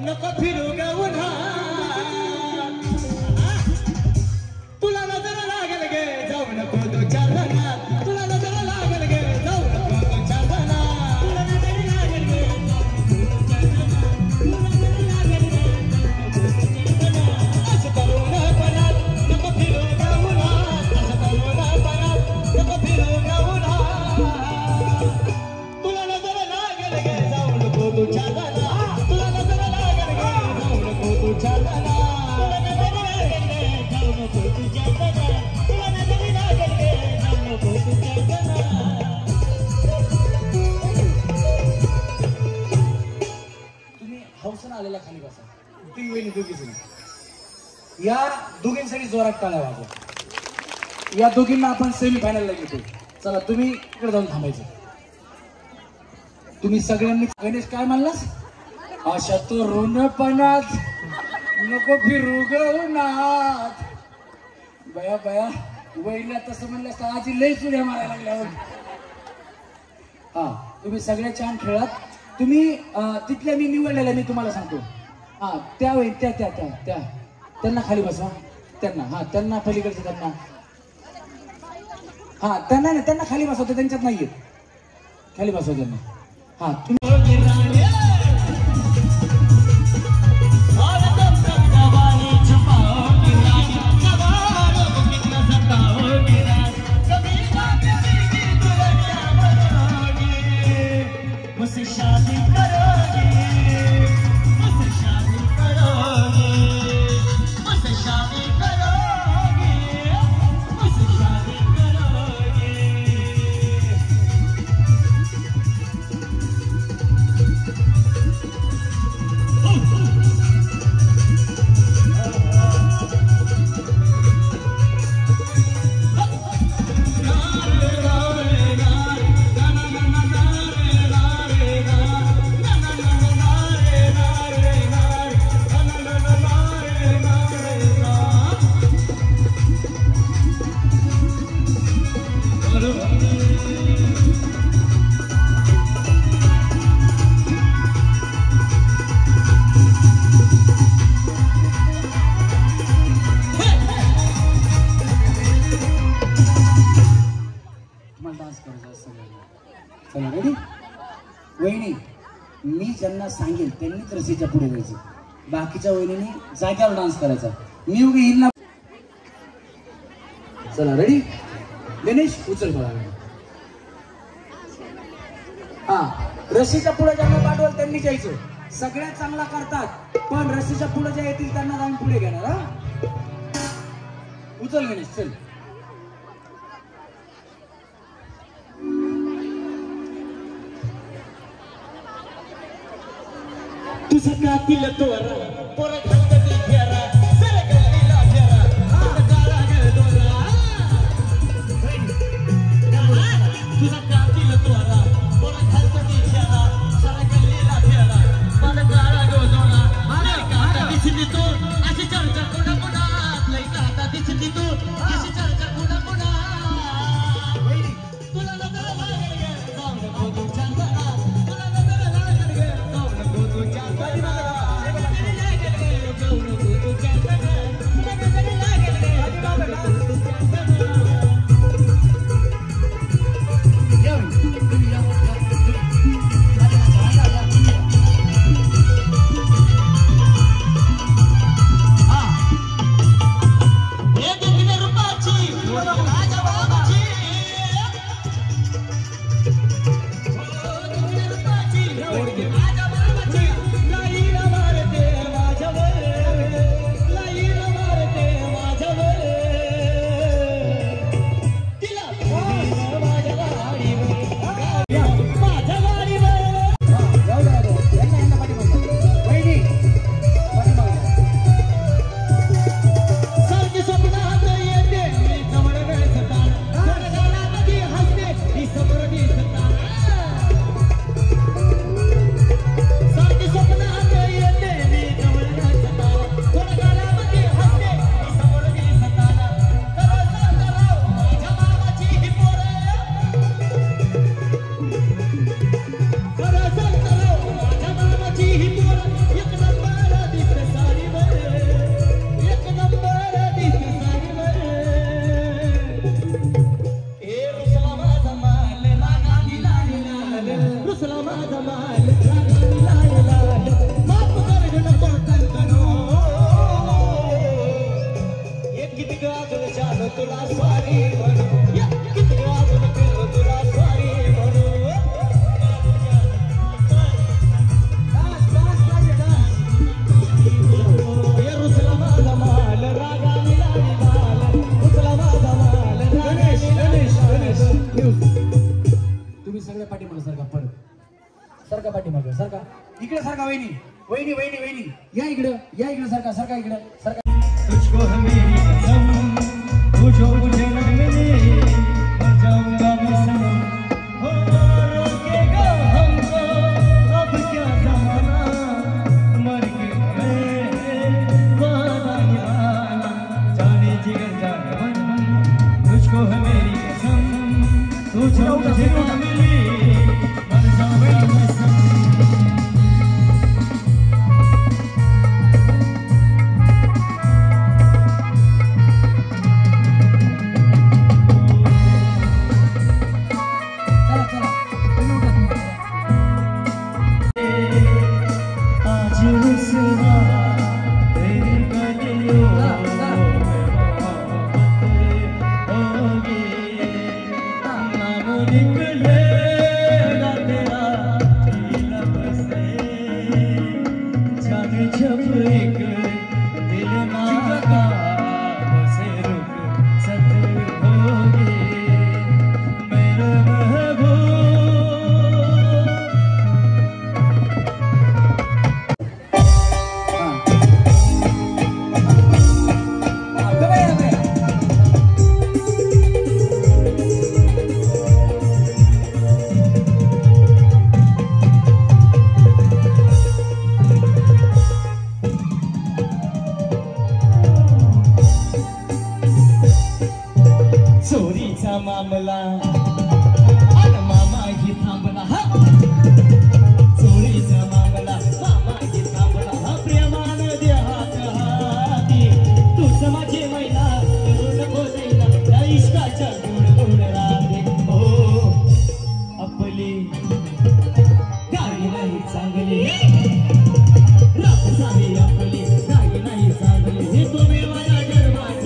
नको फिरू गवना तुला नजर लागल गे जाऊ नको तू चालना तुला नजर लागल गे जाऊ नको तू चालना नको तू चांदना तुला नजर लागेल गे जाऊ नको तू चांदना तुला नजर लागेल गे जाऊ नको तू चांदना तुला नजर लागेल गे जाऊ नको तू चांदना तुम्ही हौसनं आलेला खाली बसा ती वहिनी दोघीच या दोघींसाठी जोरात टाळ्या वाजवा या दोघींना आपण सेमी फायनलला घेतो चला तुम्ही इकडे जाऊन थांबायचं तुम्ही सगळ्यांनी गणेश काय म्हणलास अशा तो ऋणपणात नको फिरू गवनात बया बया वहिला तसं म्हणलं आजी लय चुऱ्या मारायला लागल्यावर हा तुम्ही सगळे छान खेळात तुम्ही तिथल्या मी निवडलेल्या मी तुम्हाला सांगतो हा त्या वेळी त्या त्या त्या त्या त्यांना खाली बसवा त्यांना हा त्यांना पलीकडचे त्यांना हा त्यांना नाही त्यांना खाली बसवते त्यांच्यात नाहीये खाली बसवा त्यांना हा तुम्ही शादी करोगे मुझसे शादी करोगे मुझसे शादी करोगे मुझसे शादी करोगे चला रेडी वहिनी मी ज्यांना सांगेल त्यांनीच रस्सीच्या पुढे जायचं बाकीच्या वहिनीने जाग्यावर डान्स करायचा मी उगी हिंना चला रेडी गणेश उचल बघा हा रस्सीच्या पुढे ज्यांना पाठवाल त्यांनी जायचं सगळ्यात चांगला करतात पण रस्सीच्या पुढे ज्या येतील त्यांना जाऊन पुढे घेणार हा उचल गणेश चल तुझा कातील तोरा पोरा घालती फेरा सर गल्लीला फेरा काळा गडोरा तुझा कातील तोरा पोरा घालती फेरा सर गल्लीला फेरा मला काळा गडोरा अरे काळा दिसली तू अशी चर्चा कोणा कोणा लई काळा दिसली तू अशी चर्चा कोणा कोणा तुला नजर लागेल गे जाऊ नको तू चांदना तुला नजर लागेल गे जाऊ नको तू चांदना इकडे सारखा वहिनी वहिनी वहिनी वहिनी या इकडं सारखा सारखा इकडं सारखा तुझको है मेरी कसम तुझो मुझे न मिले मर जाऊंगा मैं सनम हो रोकेगा हमको अब क्या जमाना मर के वादा निभाना जाने जिगर जाने मन तुझको है मेरी कसम तुझो मुझे न मिले मर जाऊंगा मैं सनम चोरीचा मामला अन मामा ही थांबला हा चोरीचा मामला मामा ही थांबला हा प्रेमान द्या हात हाती तूच माझी महिला करू नको जाईना त्या इश्काच्या गोड गोड राधे हो आपली गाडी नाही चांगली रात झाली आपली गाडी नाही चांगली हे तुम्ही माझ्या जन्मात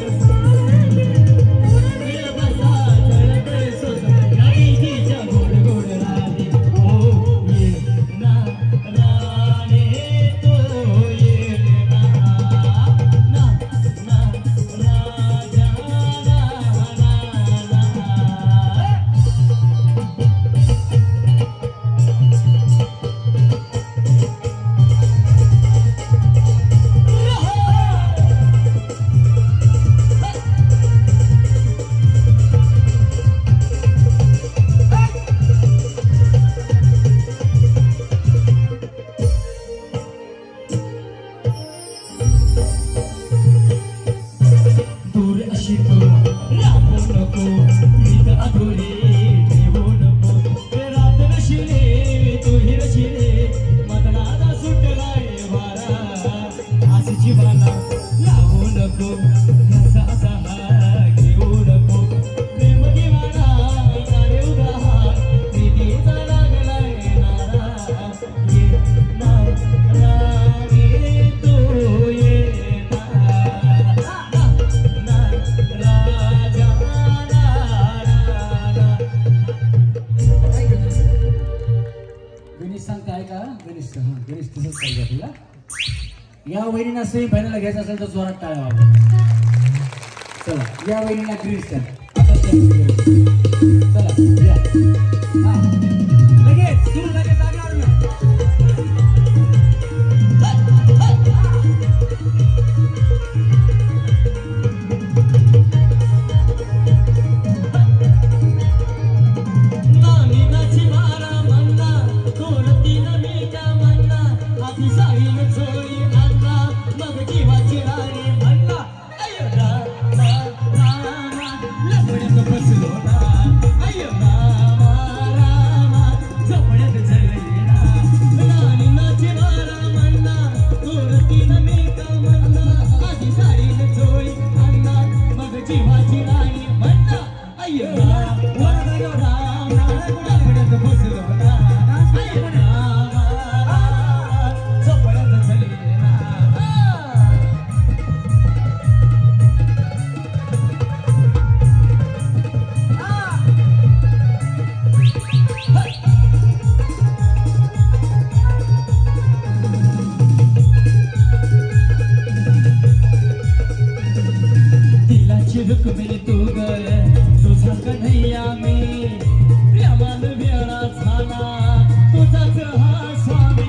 या वहिनीला सेमी फायनल घ्यायचं असेल तर जोरात टाळ्या वाजवा. चला या वहिनीला ग्रीन स्टार चला या लगेच सुरू लगेच आगणार ना प्रेमान वेळा झाला तुझाच हा स्वामी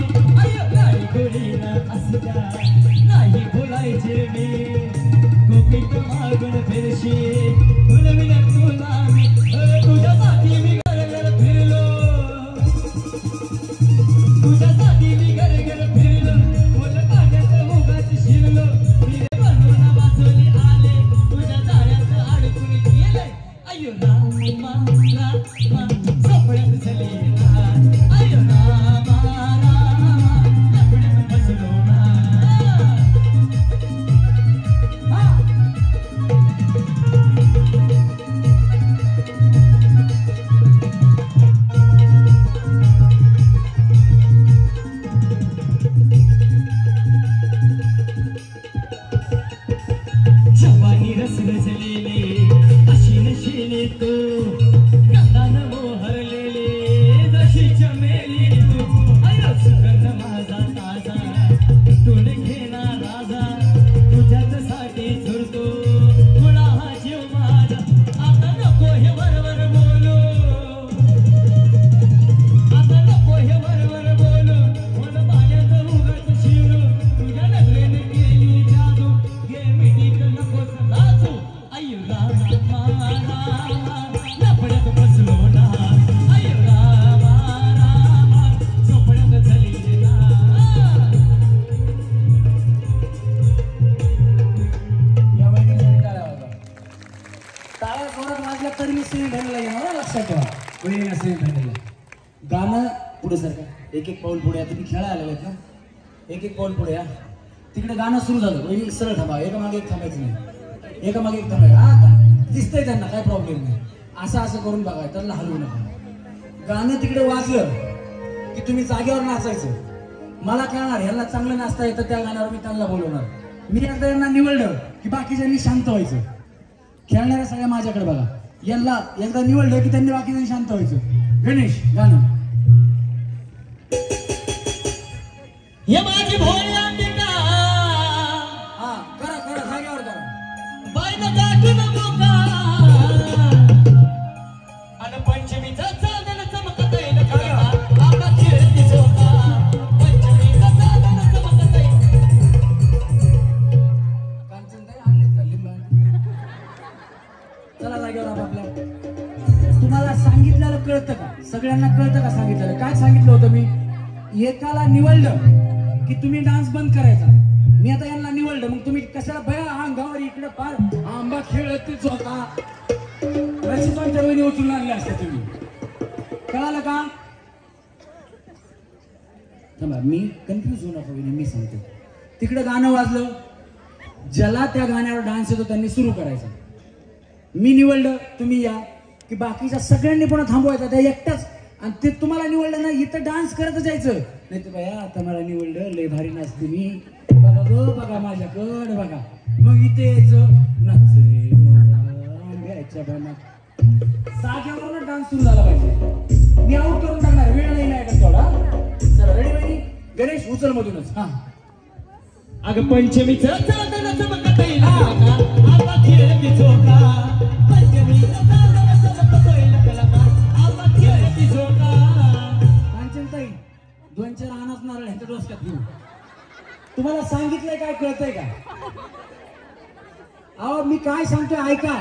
एक पाऊल पुढे या. तुम्ही खेळायला आलेले आहेत ना, एक पाऊल पुढे या. तिकडे गाणं सुरू झालं, वहिनी सरळ थांबा, एका मागे एक थांबायचं नाही, एका मागे एक थांबायचं. आता दिसतंय त्यांना, काय प्रॉब्लेम नाही. असं करून बघा, त्यांना हलवू नका. गाणं तिकडे वाजलं की तुम्ही जागेवर नाचायचं. मला कळणार ह्याला चांगलं नाचता येतं, त्या गाण्यावर मी त्यांना बोलवणार. मी एकदा यांना निवडलं की बाकीच्यांनी शांत व्हायचं. खेळणाऱ्या सगळ्या माझ्याकडे बघा. यांना एकदा निवडलं की त्यांनी बाकीच्यांनी शांत व्हायचं. गणेश गाणं. ये माझी भोळी अंबिका, हा करा करा, जागेवर करा. बाईला गाठी नको का, आणि पंचमीचा चांदण चमकत येईल का, आपला खेळ दिसो का, पंचमीचा चांदण चमकत येईल. कांचनताई आणलेत का लिंबा? चला जागेवर आपापल्या. तुम्हाला सांगितलेलं कळतं का? सगळ्यांना कळतं का सांगितलेलं? काय सांगितलं होतं मी? एकाला निवडलं की तुम्ही डान्स बंद करायचा. मी आता यांना निवडलं, मग तुम्ही कशाला भया अंगावर इकडे फार आंबा खेळतच होता. रसिकांच्या वहिनी उचलून आणल्या असत्या तुम्ही. कळालं का? थांबा, मी कन्फ्युज होऊ नका वहिनी, मी सांगतो. तिकडे गाणं वाजलं, ज्याला त्या गाण्यावर डान्स येतो त्यांनी सुरू करायचा. मी निवडलं, तुम्ही या, की बाकीच्या सगळ्यांनी पण थांबवायचा. त्या एकटाच, आणि ते तुम्हाला निवडलं नाही इथं डान्स करतच जायचं. नाही तर बाया आता मला निवडलं, लय भारी नाचते मी, बघा गो बघा माझ्याकडे बघा. मग इथे यायचं, नाचरे घ्यायच्या बना. जागेवर डान्स सुरू झाला पाहिजे. मी आउट करून टाकणार, वेळ नाही का थोडा. चला रेडी बाई. गणेश उचल मधूनच. हा अगं पंचमीचं चांदण चमकत येईल का, आपला खेळ दिसो का, पंचमीचं चांदण चमकत येईल का, आपला खेळ दिसो का. कांचनताई, 2-4 आणाच नारळ ह्याच्या डोसक्यात घेऊ. तुम्हाला सांगितलंय काय, कळतंय का? अहो मी काय सांगतोय ऐका.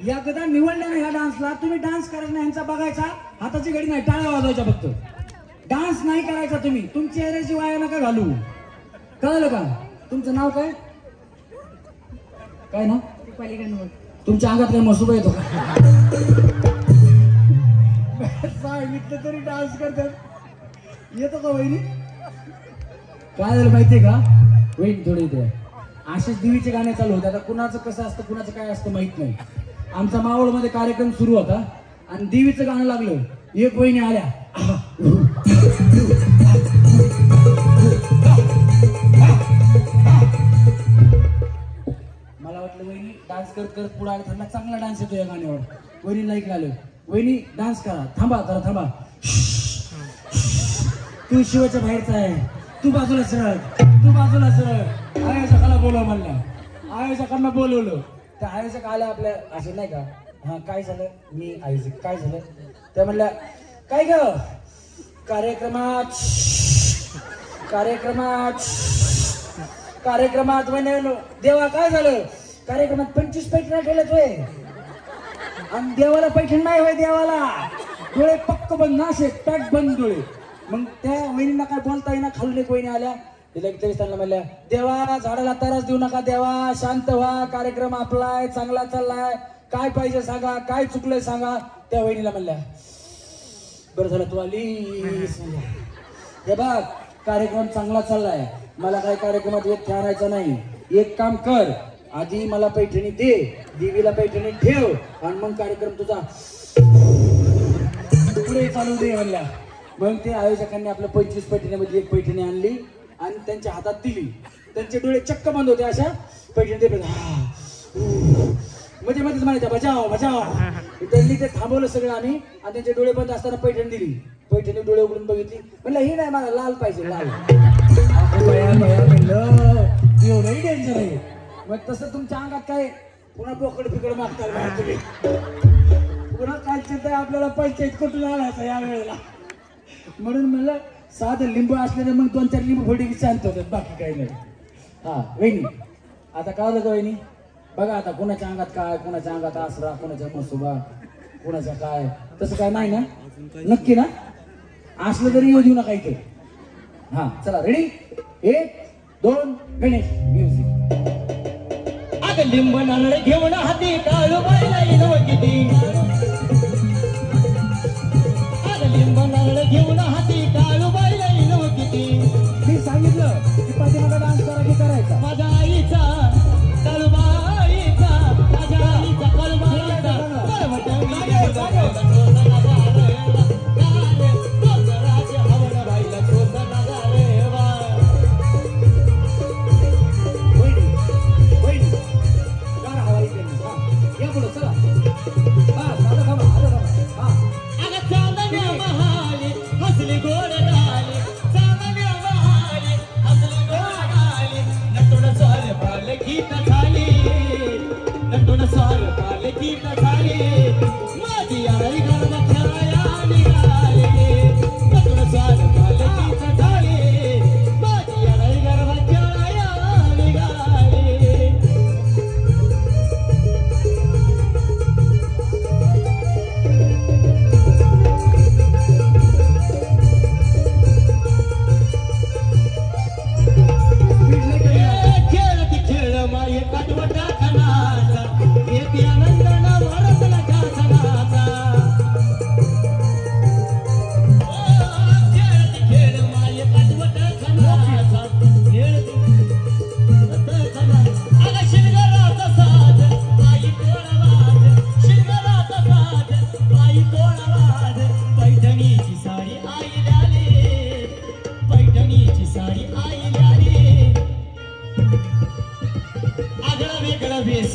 एकदा निवडल्या ना ह्या डान्सला, तुम्ही डान्स करायचा नाही, ह्यांचा बघायचा, हाताची घडी नाही, टाळ्या वाजवायच्या फक्त. डान्स नाही करायचा तुम्ही. तुमची एनर्जी वाया नका घालू. कळलं का? तुमचं नाव काय? काय ना? तुमच्या अंगात काही मसुबा येतो का? सांगितलं तरी डान्स करतात. येतो का वहिनी? काय झालं माहितीये का वहिनी? थोडी इथे असेच देवीचे गाणे चालू होते. आता कुणाचं कसं असतं, कुणाचं काय असतं माहित नाही. आमचा मावळमध्ये कार्यक्रम सुरू होता आणि देवीचं गाणं लागलं. एक वहिनी आल्या, मला वाटलं वहिनी डान्स करत करत पुढे आले, त्यांना चांगला डान्स येतो या गाण्यावर. वहिनी लाईक आलं, वहिनी डान्स करा. थांबा जरा थांबा, तू शिवाच्या बाहेरचा आहे, तू बाजूला सरळ, तू बाजूला सरळ. आयोजकाला बोलव म्हणलं, आयोजकांना बोलवलं. त्या आयोजक आल्या आपल्या असे नाही का, हा काय झालं, मी आयोजक, काय झालं? त्या म्हणल्या काय ग, कार्यक्रमात म्हणे देवा काय झालं, कार्यक्रमात 25 पैठण्या ठेवल्यात होय, आणि देवाला पैठण नाही होय, देवाला डोळे पक्क बंद, नाशे पॅक बंद डोळे. मग त्या वहिनींना काय बोलता येईना, खालून एक वहिनी आल्या, तिला तरी त्यांना म्हणल्या देवा झाडाला ताराच देऊ नका, देवा शांत व्हा, कार्यक्रम आपलाय, चांगला चाललाय, काय पाहिजे सांगा, काय चुकलंय सांगा. त्या वहिनीला म्हणल्या बरं झालं तू आलीस. हे बघ कार्यक्रम चांगला चाललाय, मला काय कार्यक्रमात एक आणायचा नाही. एक काम कर, आधी मला पैठणी दे, देवीला पैठणी ठेव, आणि मग कार्यक्रम तुझा पुढे चालू दे म्हणल्या. मग ते आयोजकांनी आपल्या 25 पैठणीमध्ये एक पैठणी आणली आणि त्यांच्या हातात दिली. त्यांचे डोळे चक्क बंद होते, अशा पैठणी दे मध्ये मध्येच म्हणायच्या बजाव बजाव. त्यांनी ते थांबवलं सगळं आम्ही, आणि त्यांचे डोळे बंद असताना पैठणी दिली. पैठणी डोळे उघडून बघितली, म्हणलं ही नाही, मला लाल पाहिजे, लाल. एवढंही डेंजर आहे. मग तसं तुमच्या अंगात काय पुन्हा बोकड फिकड मागतात तुम्ही, पुन्हा कालचे आपल्याला पंचायत कुठून आणायचं या वेळेला. म्हणून म्हणलं साधं लिंबू असल्याने मग 2-4 लिंबू फोडी शांत होतात, बाकी काही नाही. हा वहिनी, आता कळलं का वहिनी? बघा आता कोणाच्या अंगात काय, कोणाच्या अंगात आसरा, कोणाच्या मसुबा, कोणाच्या काय, तसं काय नाही ना? नक्की ना? असलं तरी येऊ देऊ नका इथे. हा चला रेडी, 1 2 गणेश म्युझिक. अगं लिंब नारळ घेऊन हाती काळू बाईला इनव किती, अगं लिंब नारळ घेऊन हाती काळू बाईला इनव गीत झाले नटून स्वार पाले गीत झाले माझी आई गरबा खेळाया निघाले नटून स्वार पाले गीत झाले माझी आई गरबा खेळाया निघाले माये काटवटा खनाचा येते आनंदाना वरसला जासनाचा खेळ माये काटवटा खनाचा अग शिरगराचा साज आई तोळवाज शिरगराचा साज आई तोळवाज पैठणीची साडी आईल्याले पैठणीची साडी आईल्याले आगळा वेगळा वेश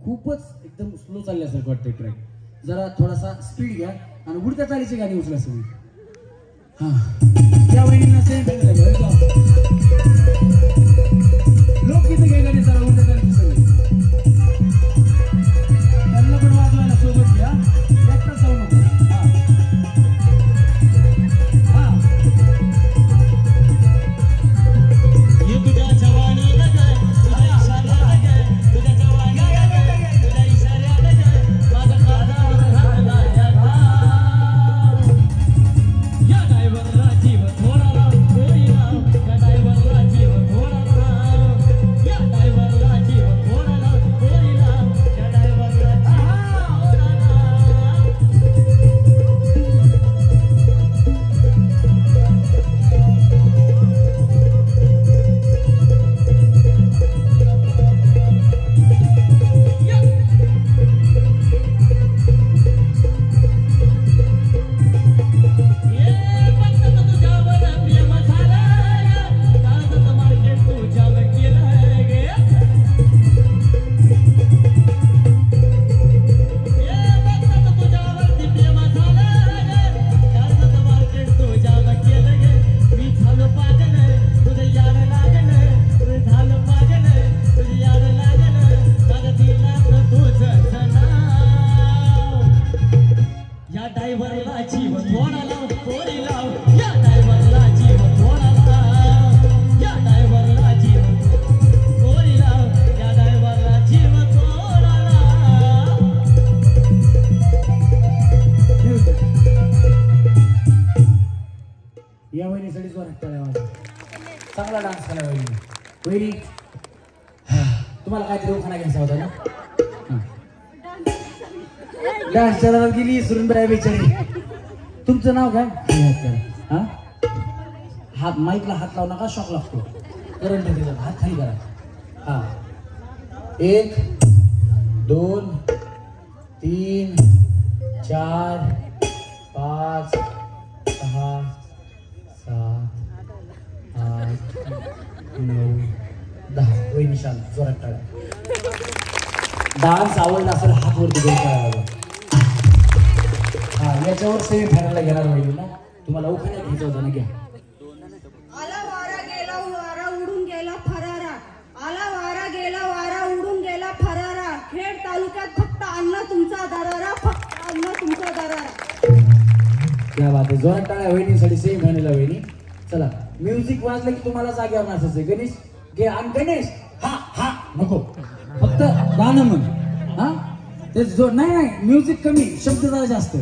खूपच एकदम स्लो चालल्यासारखं वाटतंय ट्रॅक. जरा थोडासा स्पीड घ्या आणि उडत्या चालीची गाणी उचला सगळी. हा त्या वहिनींना सेम लोकगीत गाणी जरा उडत्या चालीची सगळी त्यांना पण वाजवायला सोबत घ्या. एकटाच जाऊ नको. या वहिनीसाठी जोरात टाळ्या. चांगला डान्स केला वहिनी. वहिनी तुम्हाला काहीतरी उखाणा घ्यायचा होता ना. डान्सच्या दारात गेली सुरुंबराय बिचारी. तुमचं नाव काय? हा हात माईकला हात लावू नका, शॉक लागतो. करंट दिला हात खाली करा. हा 1 2 3 4 5 6 7 8 9 10. वहिनी शांत जोरात टाळा. डान्स आवडला असेल हात वरती घेऊन करावा. हा याच्यावर सेमी फायनलला घेणार वहिनी ना. तुम्हाला उखाणा घ्यायचा होता ना, घ्या. आला वारा गेला वारा उडून गेला फरारा बात आहे. जोरात टाळ्या वहिनीसाठी, सेम गाणीला वहिनी. चला म्युझिक वाजलं की तुम्हाला जागेवर नाचायचं. गणेश घे. आणि गणेश हा हा नको, फक्त गाणं म्हण. हा ते जो नाही म्युझिक कमी, शब्द जरा जास्त.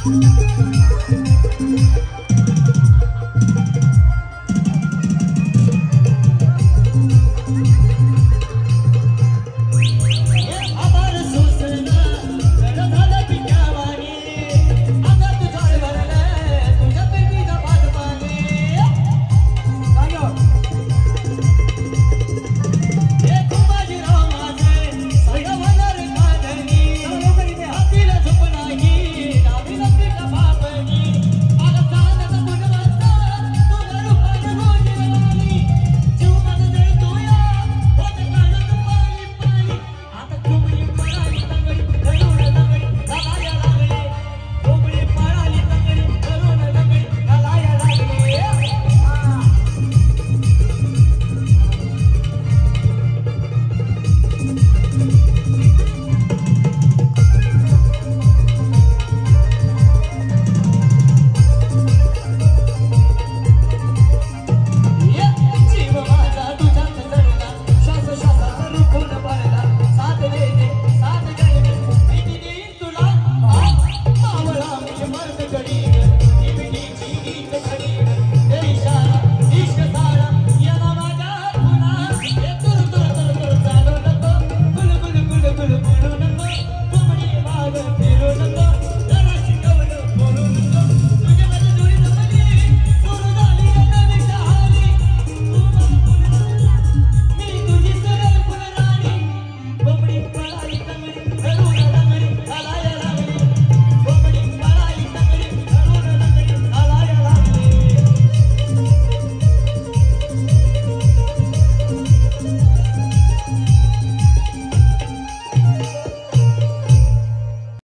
Thank you.